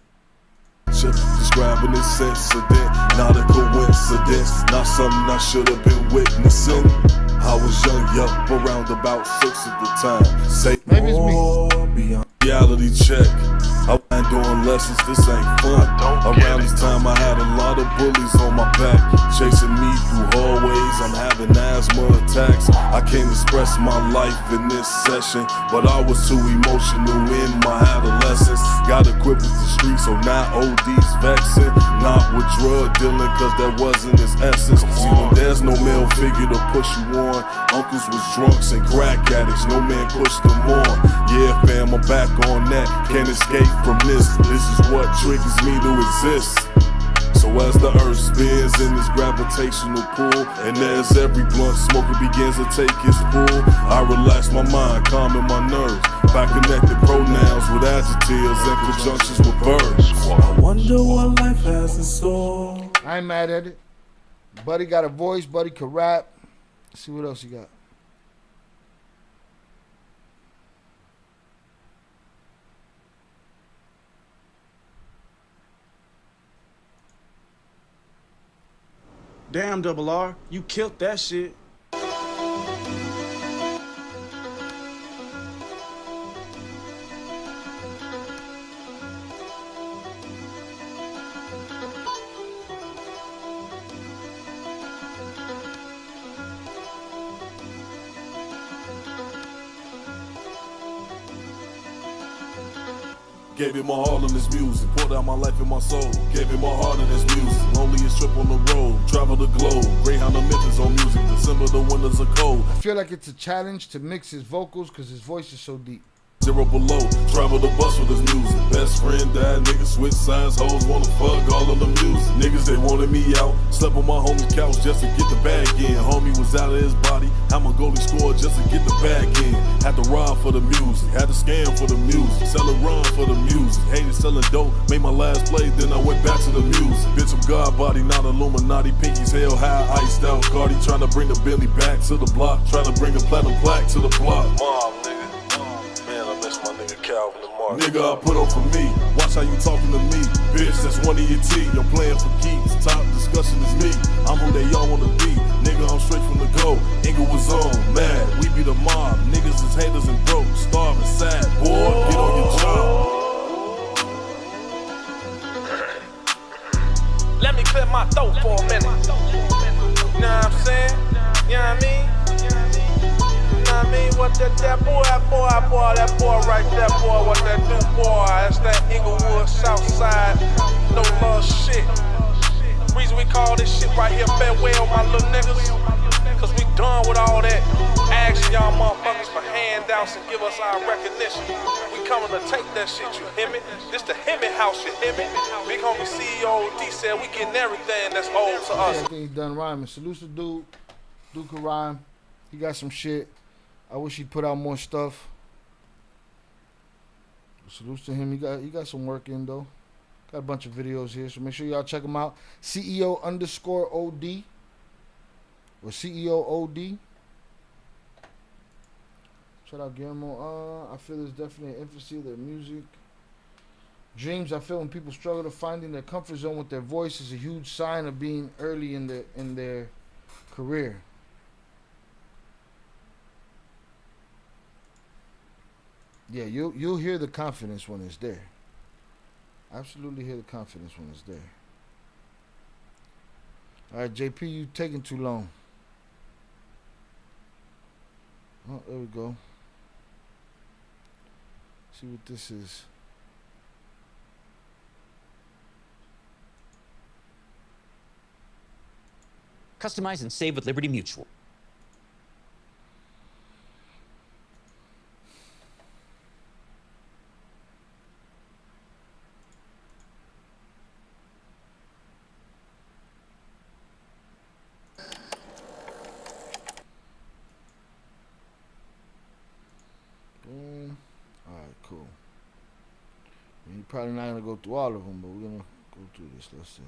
Describing this incident, not a coincidence, not something I should have been witnessing. I was young, yup, around about 6 at the time. Say Maybe it's me. more beyond reality check. I ain't doing lessons, this ain't fun. Around this time I had a lot of bullies on my back, chasing me through hallways. I'm having asthma attacks. I can't express my life in this session, but I was too emotional in my adolescence. Got equipped with the streets, so now OD's vexing. Not with drug dealing, cause that wasn't his essence. See, when there's no male figure to push you on, uncles was drunks and crack addicts, no man pushed them on. Yeah fam, I'm back on that, can't escape from this. This is what triggers me to exist. So as the earth spins in this gravitational pull, and as every blunt smoker begins to take its pull, I relax my mind, calming my nerves, by connected pronouns with adjectives and conjunctions with verbs. I wonder what life has in store. I ain't mad at it. Buddy got a voice, Buddy can rap. Let's see what else he got. Damn, Double R, you killed that shit. Gave him my all in this music, poured out my life and my soul. Gave him my heart in this music, loneliest trip on the road. Travel the globe, Greyhound to Memphis on music. December the winters are cold. I feel like it's a challenge to mix his vocals because his voice is so deep. 0 below, travel the bus with his music. Best friend died, niggas switch sides, hoes wanna fuck all of the music. Niggas they wanted me out, slept on my homie's couch just to get the bag in. Homie was out of his body, had my goalie score just to get the bag in. Had to rob for the music, had to scam for the music, sell a run for the music. Hated selling dope, made my last play, then I went back to the music. Bitch, I'm God body, not Illuminati, pinkies hell high, iced out. Cardi trying to bring the Bentley back to the block, trying to bring a platinum plaque to the block. Mom, nigga. Nigga, I put on for me. Watch how you talking to me. Bitch, that's one of your team. You're playing for keeps. Top discussion is me. I'm who they all wanna be. Nigga, I'm straight from the go. Inglewood was on, mad. We be the mob. Niggas is haters and broke. Starving, sad. Boy, get on your job. Let me clear my throat for a minute. You know what I'm saying? You know what I mean? I mean, what that boy right there, boy, what that do, boy, that's that Inglewood Southside, no love shit. Reason we call this shit right here farewell, my little niggas, cause we done with all that asking y'all motherfuckers for handouts and give us our recognition. We coming to take that shit, you hear me? This the Hemi house, you hear me? Big homie CEO D said we getting everything that's owed to us. I think he done rhyming. Salute to dude. Dude can rhyme. He got some shit. I wish he put out more stuff. Salutes to him. He got some work in though. Got a bunch of videos here, so make sure y'all check him out. CEO_OD or CEO OD. Shout out Guillermo. I feel there's definitely an infancy of their music. Dreams. I feel when people struggle to finding their comfort zone with their voice is a huge sign of being early in their career. Yeah, you'll hear the confidence when it's there. Absolutely hear the confidence when it's there. All right, JP, you taking too long. Oh, there we go. See what this is. Customize and save with Liberty Mutual. Alright, cool. You're probably not gonna go through all of them, but we're gonna go through this. Let's see.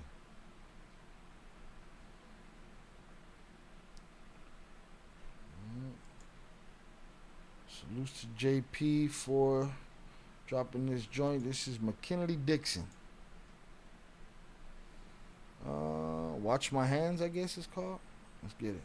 Salute to JP for dropping this joint. This is McKinley Dixon. Watch My Hands, I guess it's called. Let's get it.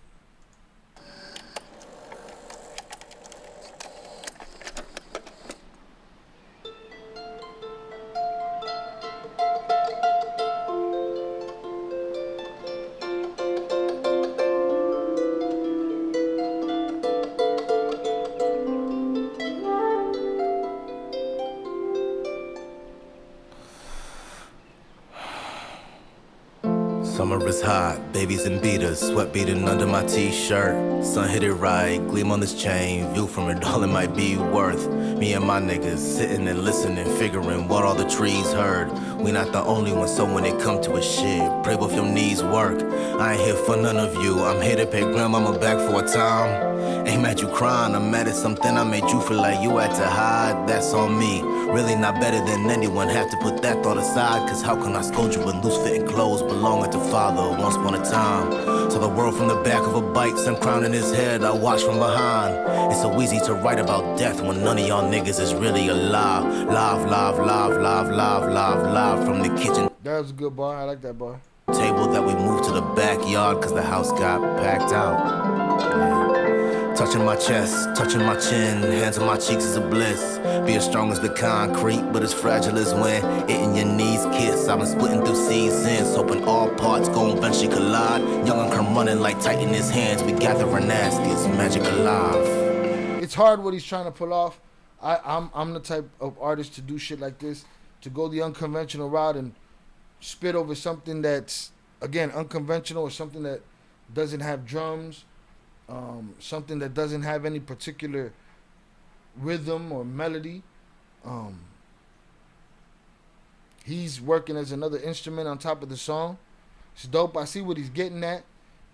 Summer is hot, babies and beaters, sweat beating under my t-shirt. Sun hit it right, gleam on this chain, view from it, all it might be worth. Me and my niggas sitting and listening, figuring what all the trees heard. We not the only ones, so when it come to a shit, pray both your knees work. I ain't here for none of you, I'm here to pay grandmama back for a time. Ain't mad you crying, I'm mad at something I made you feel like you had to hide. That's on me, really not better than anyone, have to put that thought aside. Cause how can I scold you when loose fitting clothes belonging to father once upon a time? Saw the world from the back of a bike, some crown in his head, I watched from behind. It's so easy to write about death when none of y'all niggas is really alive. Live, live, live, live, live, live, live from the kitchen. That was a good bar, I like that bar. Table that we moved to the backyard cause the house got packed out. Touching my chest, touching my chin, hands on my cheeks is a bliss. Be as strong as the concrete, but as fragile as when it in your knees kiss. I've been splitting through seasons, hoping all parts gon' eventually collide. Young and come running like tight in his hands, we gather our nastiest magic alive. It's hard what he's trying to pull off. I'm the type of artist to do shit like this, to go the unconventional route and spit over something that's, again, unconventional, or something that doesn't have drums, something that doesn't have any particular rhythm or melody. He's working as another instrument on top of the song. It's dope. I see what he's getting at.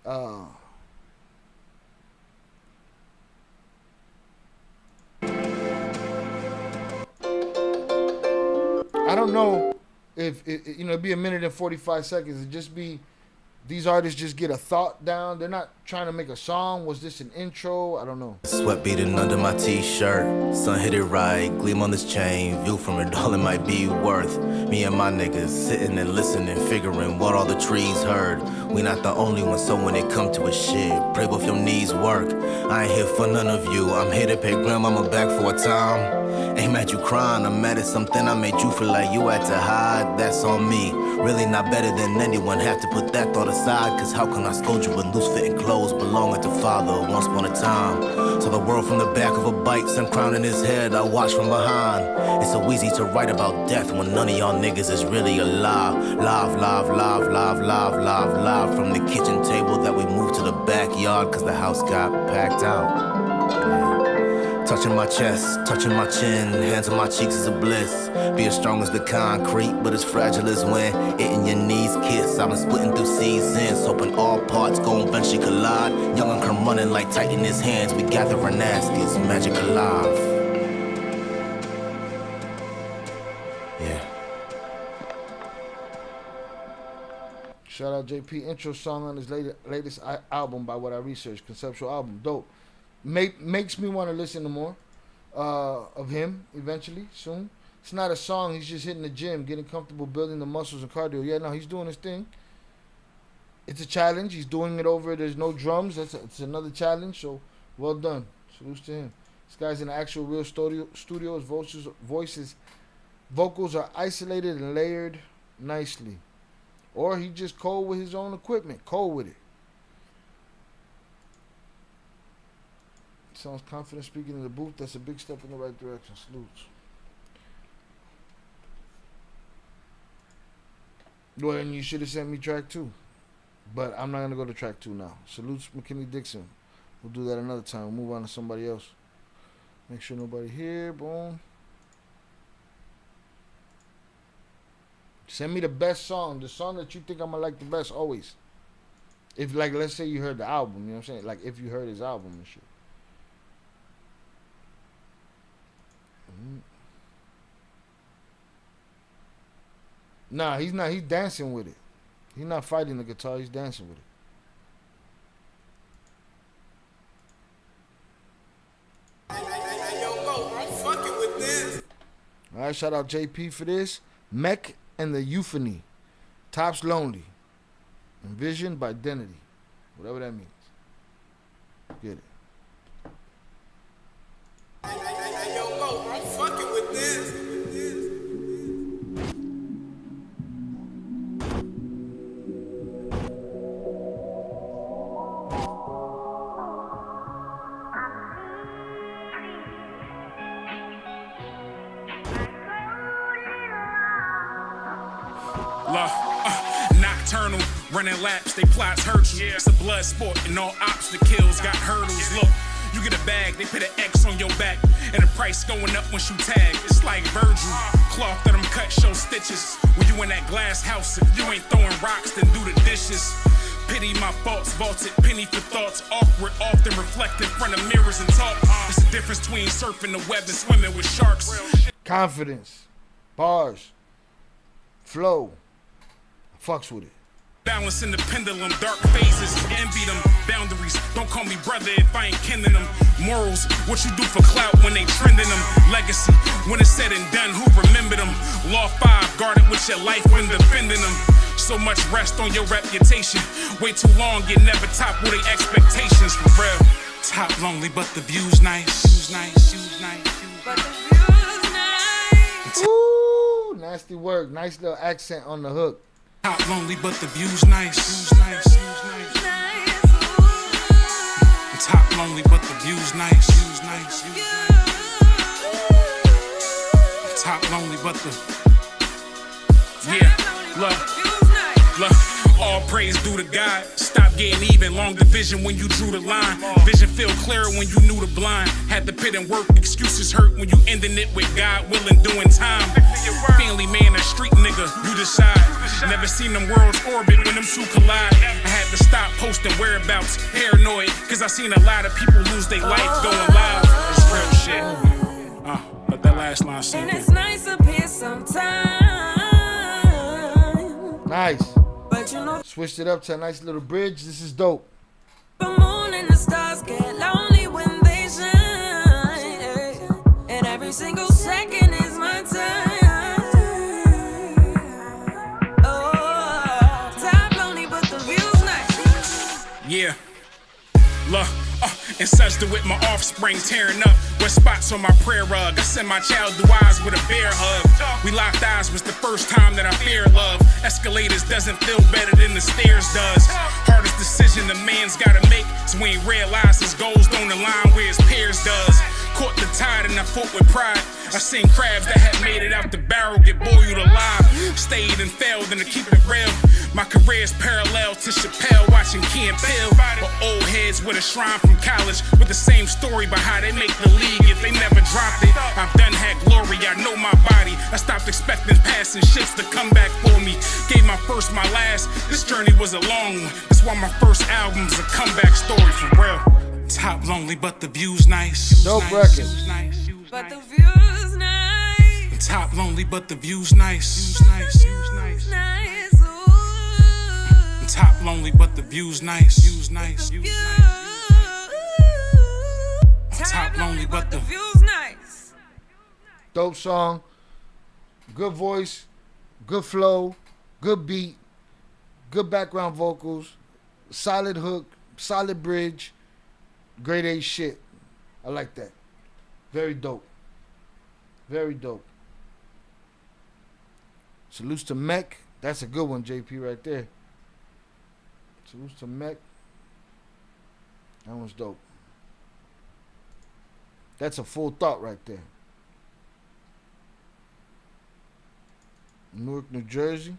I don't know if it'd be a minute and 45 seconds. It'd just be these artists just get a thought down. They're not trying to make a song. Was this an intro? I don't know. Sweat beating under my t-shirt, sun hit it right, gleam on this chain, view from it, all it might be worth. Me and my niggas sitting and listening, figuring what all the trees heard. We not the only ones, so when it come to a shit, pray both your knees work. I ain't here for none of you, I'm here to pay grandmama back for a time. Ain't mad you crying, I'm mad at something I made you feel like you had to hide. That's on me, really not better than anyone, have to put that thought aside. Cause how can I scold you when loose fitting clothes belonging to father once upon a time? Saw the world from the back of a bike, some crown in his head, I watched from behind. It's so easy to write about death when none of y'all niggas is really alive. Live, live, live, live, live, live, live from the kitchen table that we moved to the backyard cause the house got packed out. Touching my chest, touching my chin, hands on my cheeks is a bliss. Be as strong as the concrete, but as fragile as when it in your knees kiss. I've been splitting through seasons, hoping all parts gon' eventually collide. Young and come running like tight in his hands, we gather our nastiest magic alive. Yeah. Shout out JP, intro song on his latest album by what I researched, conceptual album, dope. Makes me want to listen to more of him eventually, soon. It's not a song, he's just hitting the gym, getting comfortable, building the muscles and cardio. Yeah, no, he's doing his thing. It's a challenge, he's doing it over, there's no drums, it's another challenge, so well done. Salutes to him. This guy's in an actual real studio, his vocals are isolated and layered nicely. Or he just cold with his own equipment, cold with it. Sounds confident speaking in the booth. That's a big step in the right direction. Salutes. Well, and you should have sent me track 2. But I'm not going to go to track 2 now. Salutes McKinney Dixon. We'll do that another time. We'll move on to somebody else. Make sure nobody here. Boom. Send me the best song. The song that you think I'm going to like the best always. If, like, let's say you heard the album. You know what I'm saying? Like, if you heard his album and shit. Nah, he's not. He's dancing with it. He's not fighting the guitar. He's dancing with it. All right, shout out JP for this. Mech and the Euphony. Tops Lonely. Envisioned by Identity. Whatever that means. Get it. I'm fucking with this. eternal. Running laps, they plots hurt you. It's a blood sport, and all ops the kills got hurdles. Look, you get a bag, they put an X on your back, and the price going up once you tag. It's like Virgil. Cloth that them cut show stitches. When you in that glass house, if you ain't throwing rocks, then do the dishes. Pity my faults, vaulted, penny for thoughts. Awkward, often reflect in front of mirrors and talk. It's the difference between surfing the web and swimming with sharks. Confidence, bars, flow. Fucks with it. Balancing the pendulum, dark phases, envy them, boundaries. Don't call me brother if I ain't kindling them. Morals, what you do for clout when they trending them. Legacy, when it's said and done, who remember them? Law 5, guarded with your life when defending them. So much rest on your reputation. Way too long, you never top with their expectations for real. Top lonely, but the view's nice. But the view's nice. Ooh, nasty work. Nice little accent on the hook. Top lonely, but the view's nice. Top lonely, but the view's nice. Top lonely, but the look. All praise due to God. Stop getting even. Long division when you drew the line. Vision feel clearer when you knew the blind. Had to pit and work. Excuses hurt when you ending it with God willing doing time. Family man, a street nigga. You decide. Never seen them worlds orbit when them two collide. I had to stop posting whereabouts. Paranoid. Cause I seen a lot of people lose their life going live. It's real shit. But that last line said. And it's nice up here sometimes. Nice. But you know, switched it up to a nice little bridge. This is dope. The moon and the stars get lonely when they shine. And every single second is my time. Oh, top lonely, but the view's nice. Yeah. Look. And such to with my offspring tearing up with spots on my prayer rug. I sent my child through eyes with a bear hug. We locked eyes was the first time that I feared love. Escalators doesn't feel better than the stairs does. Hardest decision a man's gotta make is when he realizes his goals don't align where his peers does. Caught the tide and I fought with pride. I seen crabs that had made it out the barrel get boiled alive. Stayed and failed and to keep it real. My career's parallel to Chappelle watching Key and Peele. Or old heads with a shrine from college with the same story about how they make the league if they never dropped it. I've done had glory, I know my body. I stopped expecting passing ships to come back for me. Gave my first, my last. This journey was a long one. That's why my first album's a comeback story for real. Top lonely, but the view's nice. Dope record. But the view's nice. Top lonely, but the view's nice. Nice. Top lonely, but the view's nice. Top lonely, but the view's nice. Dope song. Good voice. Good flow. Good beat. Good background vocals. Solid hook. Solid bridge. Grade A shit. I like that. Very dope. Very dope. Salutes to Mech. That's a good one, JP, right there. Salutes to Mech. That one's dope. That's a full thought right there. Newark, New Jersey.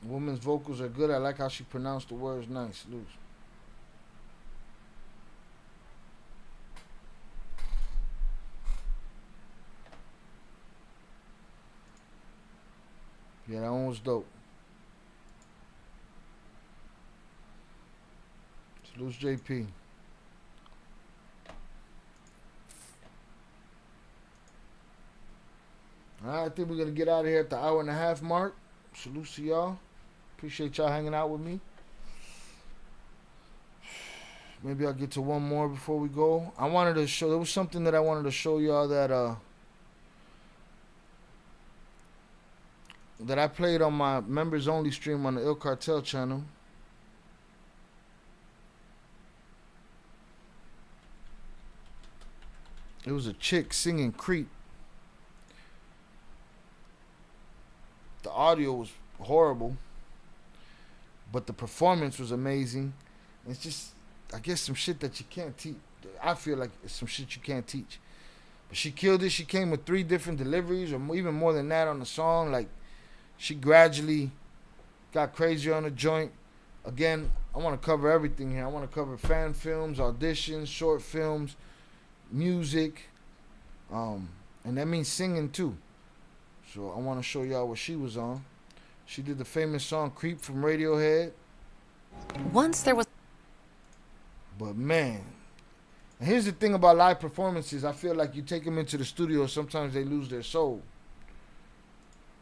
Woman's vocals are good. I like how she pronounced the words nice. Loose. Yeah, that one was dope. Salute JP. Alright, I think we're going to get out of here at the hour and a half mark. Salute to y'all. Appreciate y'all hanging out with me. Maybe I'll get to one more before we go. I wanted to show, there was something that I wanted to show y'all that I played on my members only stream on the Il Cartel channel. It was a chick singing Creep. The audio was horrible, but the performance was amazing. It's just, I guess, some shit that you can't teach. I feel like it's some shit you can't teach. She killed it. She came with 3 different deliveries, or even more than that on the song. Like, she gradually got crazier on the joint. Again, I want to cover everything here. I want to cover fan films, auditions, short films, music, and that means singing too. So I want to show y'all what she was on. She did the famous song "Creep" from Radiohead. Once there was... But man, and here's the thing about live performances. I feel like you take them into the studio, sometimes they lose their soul.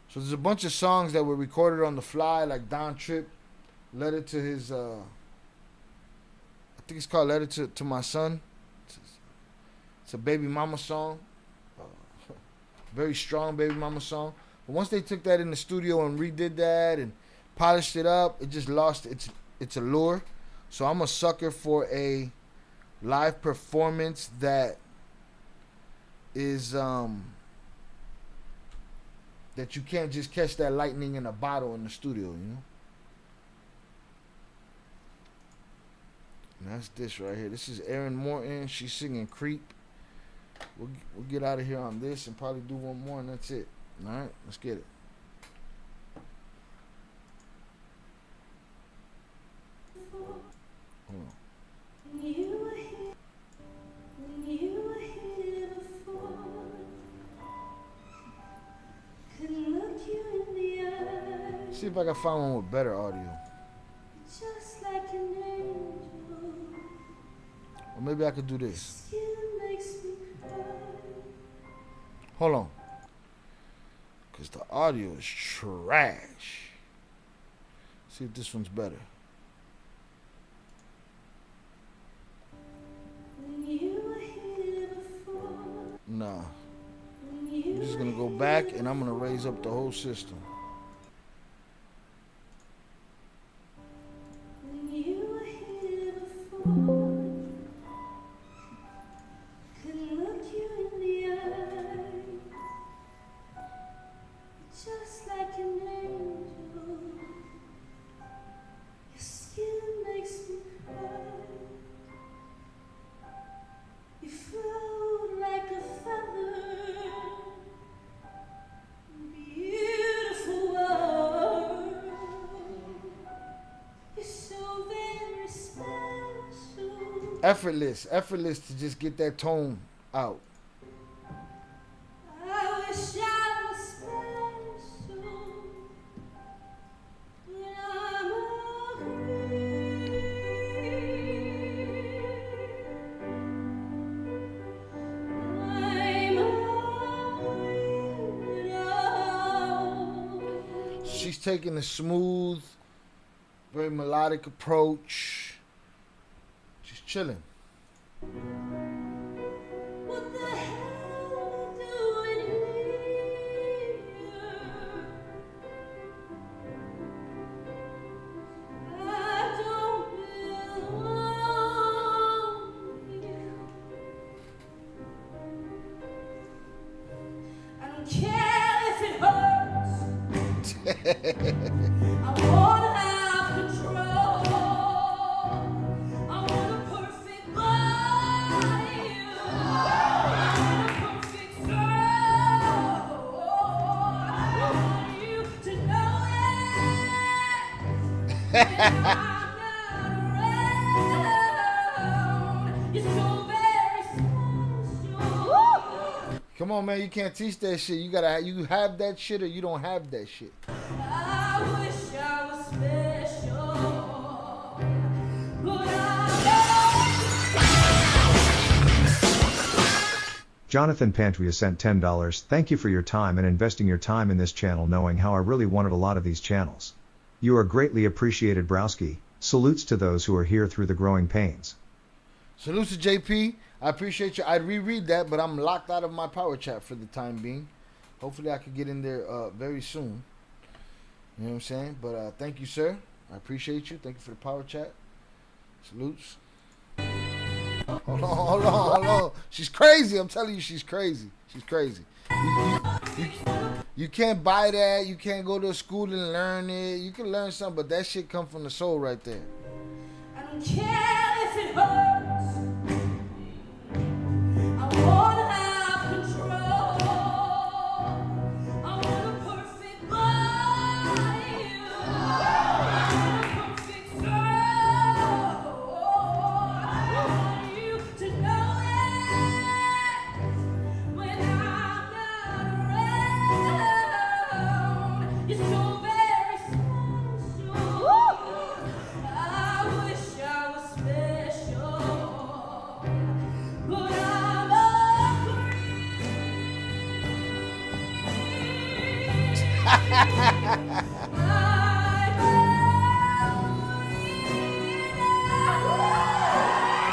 So there's a bunch of songs that were recorded on the fly, like Don Tripp, Letter to his, I think it's called Letter to My Son. It's a baby mama song. Very strong baby mama song. But once they took that in the studio and redid that and polished it up, it just lost its allure. So I'm a sucker for a live performance that is that you can't just catch that lightning in a bottle in the studio, you know. And that's this right here. This is Erin Morton. She's singing "Creep." We'll get out of here on this and probably do one more, and that's it. All right, let's get it. Hold on. See if I can find one with better audio. Just like an angel. Or maybe I could do this. Skin makes me cry. Hold on. Because the audio is trash. See if this one's better. Nah. I'm just going to go back and I'm going to raise up the whole system. Just like an angel, your skin makes me cry. You float like a feather, beautiful world. You're so very special. Effortless to just get that tone out. I wish I was special. When I'm She's taking a smooth, very melodic approach. She's chilling. what the hell doing here? I don't belong here. I don't care if it hurts. I wanna have control. I want a perfect body. I want a perfect soul. I want you to know that when I'm not around, you're so very special. Come on, man, you can't teach that shit. You have that shit or you don't have that shit. I wish I was special, but Jonathan Pantria sent $10. Thank you for your time and investing your time in this channel, knowing how I really wanted a lot of these channels. You are greatly appreciated, Browski. Salutes to those who are here through the growing pains. Salutes to JP. I appreciate you. I'd reread that, but I'm locked out of my power chat for the time being. Hopefully I could get in there very soon. You know what I'm saying? But thank you, sir. I appreciate you. Thank you for the power chat. Salutes. Hold on. She's crazy. I'm telling you, she's crazy. She's crazy. You can't buy that. You can't go to school and learn it. You can learn something, but that shit come from the soul right there. I don't care if it hurts. I wanna have control.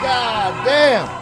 God damn.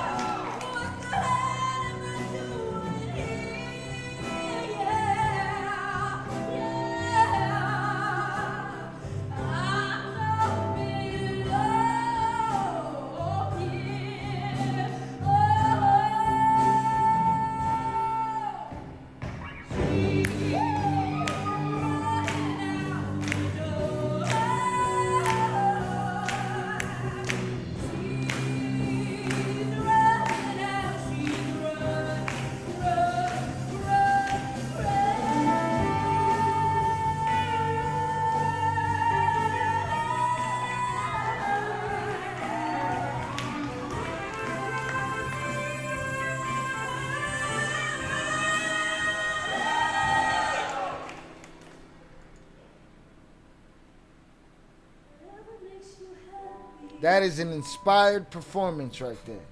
That is an inspired performance right there.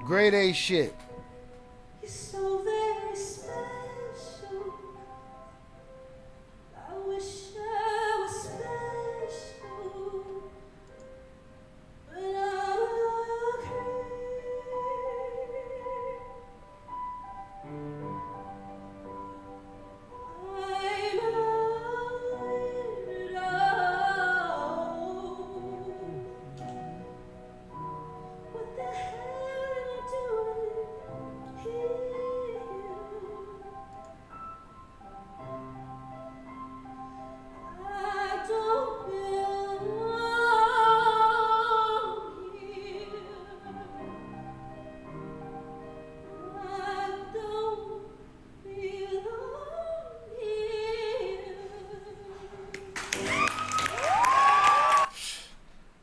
Grade A shit. You're so very special. I wish I was special, but I'm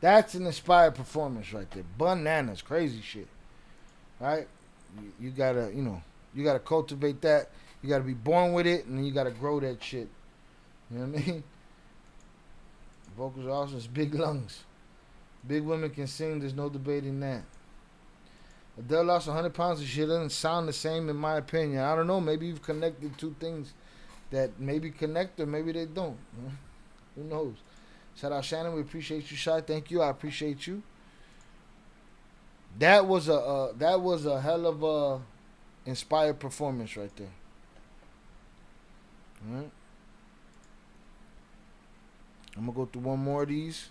That's an inspired performance right there. Bananas, crazy shit. Right? You gotta, you gotta cultivate that. You gotta be born with it, and then you gotta grow that shit. You know what I mean? Vocals are awesome. It's big lungs. Big women can sing. There's no debating that. Adele lost 100 pounds and shit doesn't sound the same in my opinion. I don't know. Maybe you've connected two things that maybe connect or maybe they don't. Who knows? Shout out Shannon. We appreciate you, Shy. Thank you. I appreciate you. That was a hell of a inspired performance right there. All right. I'm gonna go through one more of these,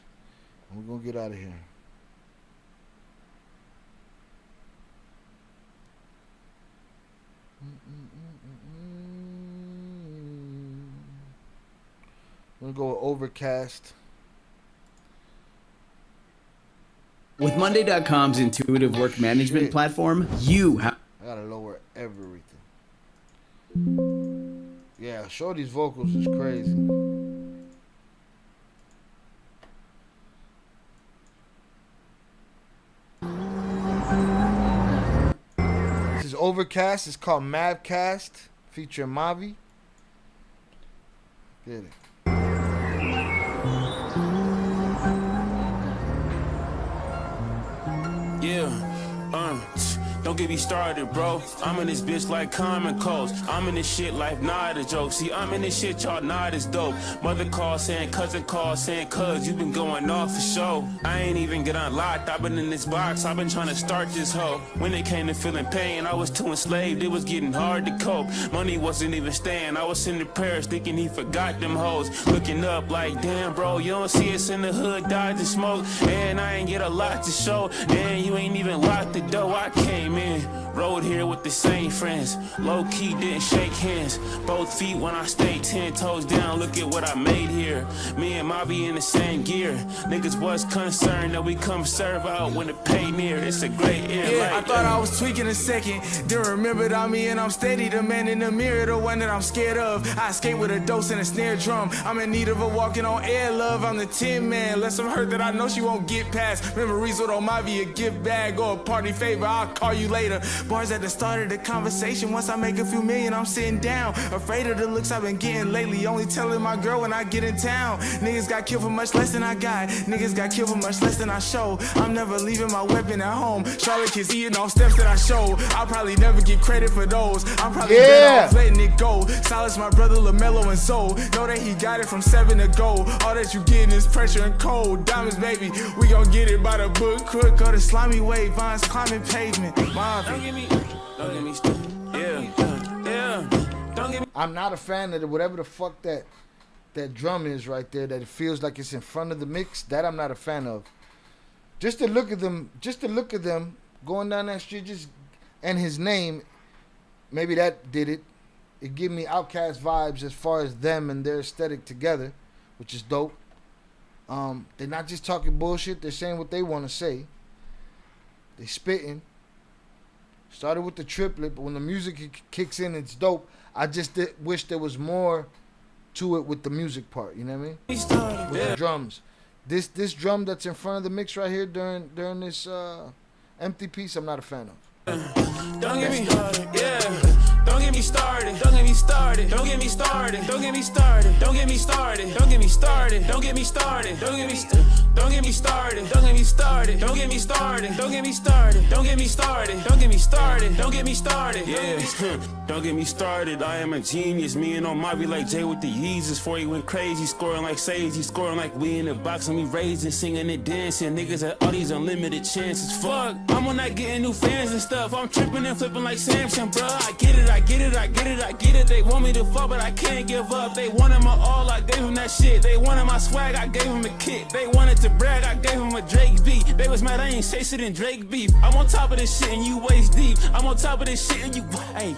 and we're gonna get out of here. We're gonna go with Overcast. With Monday.com's intuitive work management platform, you have... I gotta lower everything. Yeah, Shorty's vocals is crazy. This is Overcast. It's called Mavcast, featuring Mavi. Get it. Don't get me started, bro. I'm in this bitch like common cold. I'm in this shit like not a joke. See, I'm in this shit, y'all not as dope. Mother call saying, cousin call saying, cuz you been going off for show. I ain't even get unlocked. I've been in this box. I've been trying to start this hoe. When it came to feeling pain, I was too enslaved. It was getting hard to cope. Money wasn't even staying. I was sending prayers thinking he forgot them hoes. Looking up like, damn, bro, you don't see us in the hood, dodging smoke. And I ain't get a lot to show. And you ain't even locked the door. I came in, rode here with the same friends. Low key didn't shake hands. Both feet when I stayed 10 toes down. Look at what I made here. Me and Mobby in the same gear. Niggas was concerned that we come serve out when the pay near. It's a great ear. Yeah, I thought I was tweaking a second. Then remembered I'm me and I'm steady. The man in the mirror, the one that I'm scared of. I escape with a dose and a snare drum. I'm in need of a walking on air, love. I'm the tin man. Less I'm hurt that I know she won't get past. Memories with on Mobby, a gift bag or a party favor. I'll call you later. Bars was at the start of the conversation. Once I make a few million, I'm sitting down. Afraid of the looks I've been getting lately. Only telling my girl when I get in town. Niggas got killed for much less than I got. Niggas got killed for much less than I show. I'm never leaving my weapon at home. Charlotte kids eating off steps that I show. I'll probably never get credit for those. I'm probably better off letting it go. Silence my brother LaMelo and Soul. Know that he got it from 7 to go. All that you getting is pressure and cold. Diamonds, baby, we gon' get it by the book. Crook or the slimy way. Vines climbing pavement. Don't get me started. Yeah. Don't get me. I'm not a fan of whatever the fuck that drum is right there. That it feels like it's in front of the mix. That I'm not a fan of. Just to look at them going down that street, and his name, maybe that did it. It gave me Outkast vibes as far as them and their aesthetic together, which is dope. They're not just talking bullshit. They're saying what they want to say. They spitting. Started with the triplet, but when the music kicks in, it's dope. I just wish there was more to it with the music part. You know what I mean? With the drums. This drum that's in front of the mix right here during this empty piece, I'm not a fan of. Don't get me started, yeah. Don't get me started. Don't get me started. Don't get me started. Don't get me started. Don't get me started. Don't get me started. Don't get me started. Don't get me Don't get me started. Don't get me started. Don't get me started. Don't get me started. Don't get me started. Don't get me started. Don't get me started. Yeah. Don't get me started. I am a genius. Me and Omari like Jay with the Yeezys. Before he went crazy, scoring like Sage. He scoring like we in the box and we raising, singing and dancing. Niggas at all these unlimited chances. Fuck, I'm on that getting new fans and stuff. I'm tripping and flipping like Samson, bro. I get it. I get it. I get it. I get it. They want me to fuck, but I can't give up. They wanted my all. I gave him that shit. They wanted my swag. I gave him a kick. They wanted to brag. I gave him a Drake beat. They was mad I ain't say shit in Drake beef. I'm on top of this shit and you waist deep. I'm on top of this shit and you. Hey,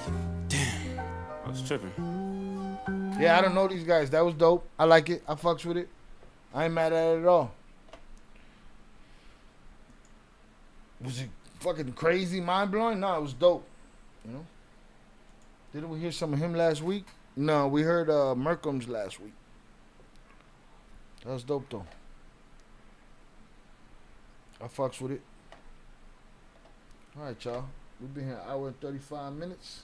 damn. I was tripping. Yeah, I don't know these guys. That was dope. I like it. I fucks with it. I ain't mad at it at all. Was it fucking crazy, mind blowing? No, it was dope. You know? Didn't we hear some of him last week? No, we heard Merkham's last week. That was dope though. I fucks with it. Alright, y'all. We've been here an hour and 35 minutes.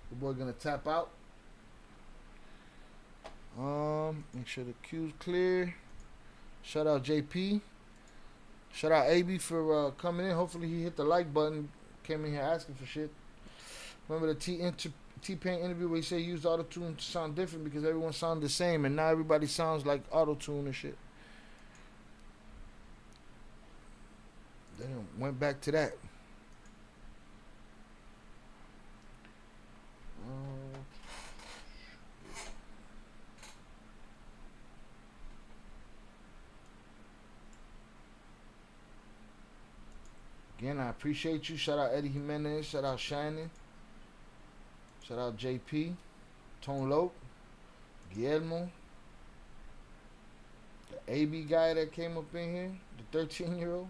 The boy gonna tap out. Make sure the queue's clear. Shout out JP. Shout out AB for coming in. Hopefully he hit the like button. Came in here asking for shit. Remember the T-Pain interview where he said he used auto-tune to sound different because everyone sounded the same and now everybody sounds like auto-tune and shit. Then went back to that. Again, I appreciate you. Shout out Eddie Jimenez. Shout out Shannon. Shout out JP. Tone Lope. Guillermo. The AB guy that came up in here. The 13-year-old.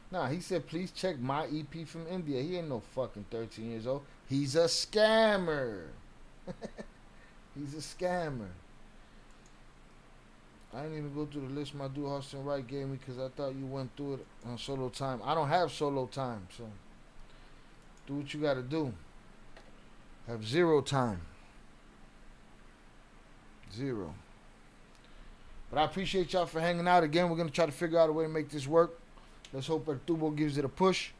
Nah, he said, please check my EP from India. He ain't no fucking 13 years old. He's a scammer. He's a scammer. I didn't even go through the list my dude Austin Wright gave me because I thought you went through it on solo time. I don't have solo time, so do what you gotta do. Have 0 time. 0. But I appreciate y'all for hanging out. Again, we're gonna try to figure out a way to make this work. Let's hope Arturo gives it a push.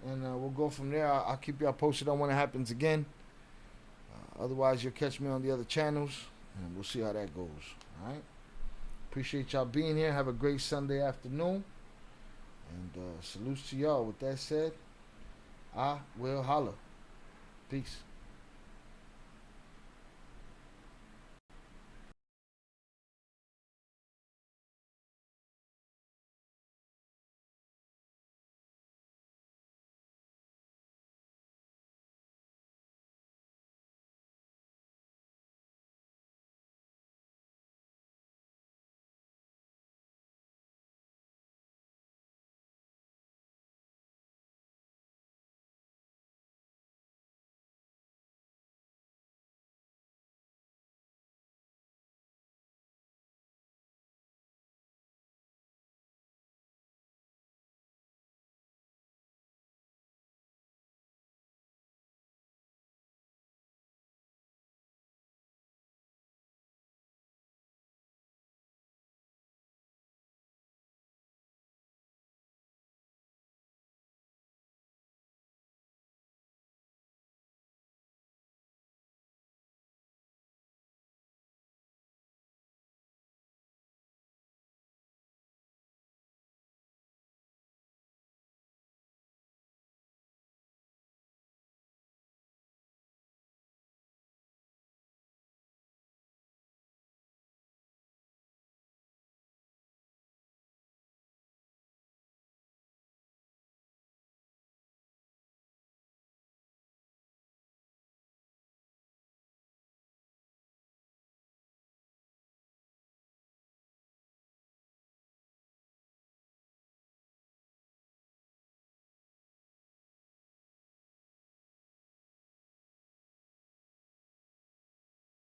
And we'll go from there. I'll keep y'all posted on when it happens again. Otherwise, you'll catch me on the other channels. And we'll see how that goes. Alright? Appreciate y'all being here. Have a great Sunday afternoon. And salutes to y'all. With that said, I will holla. Peace.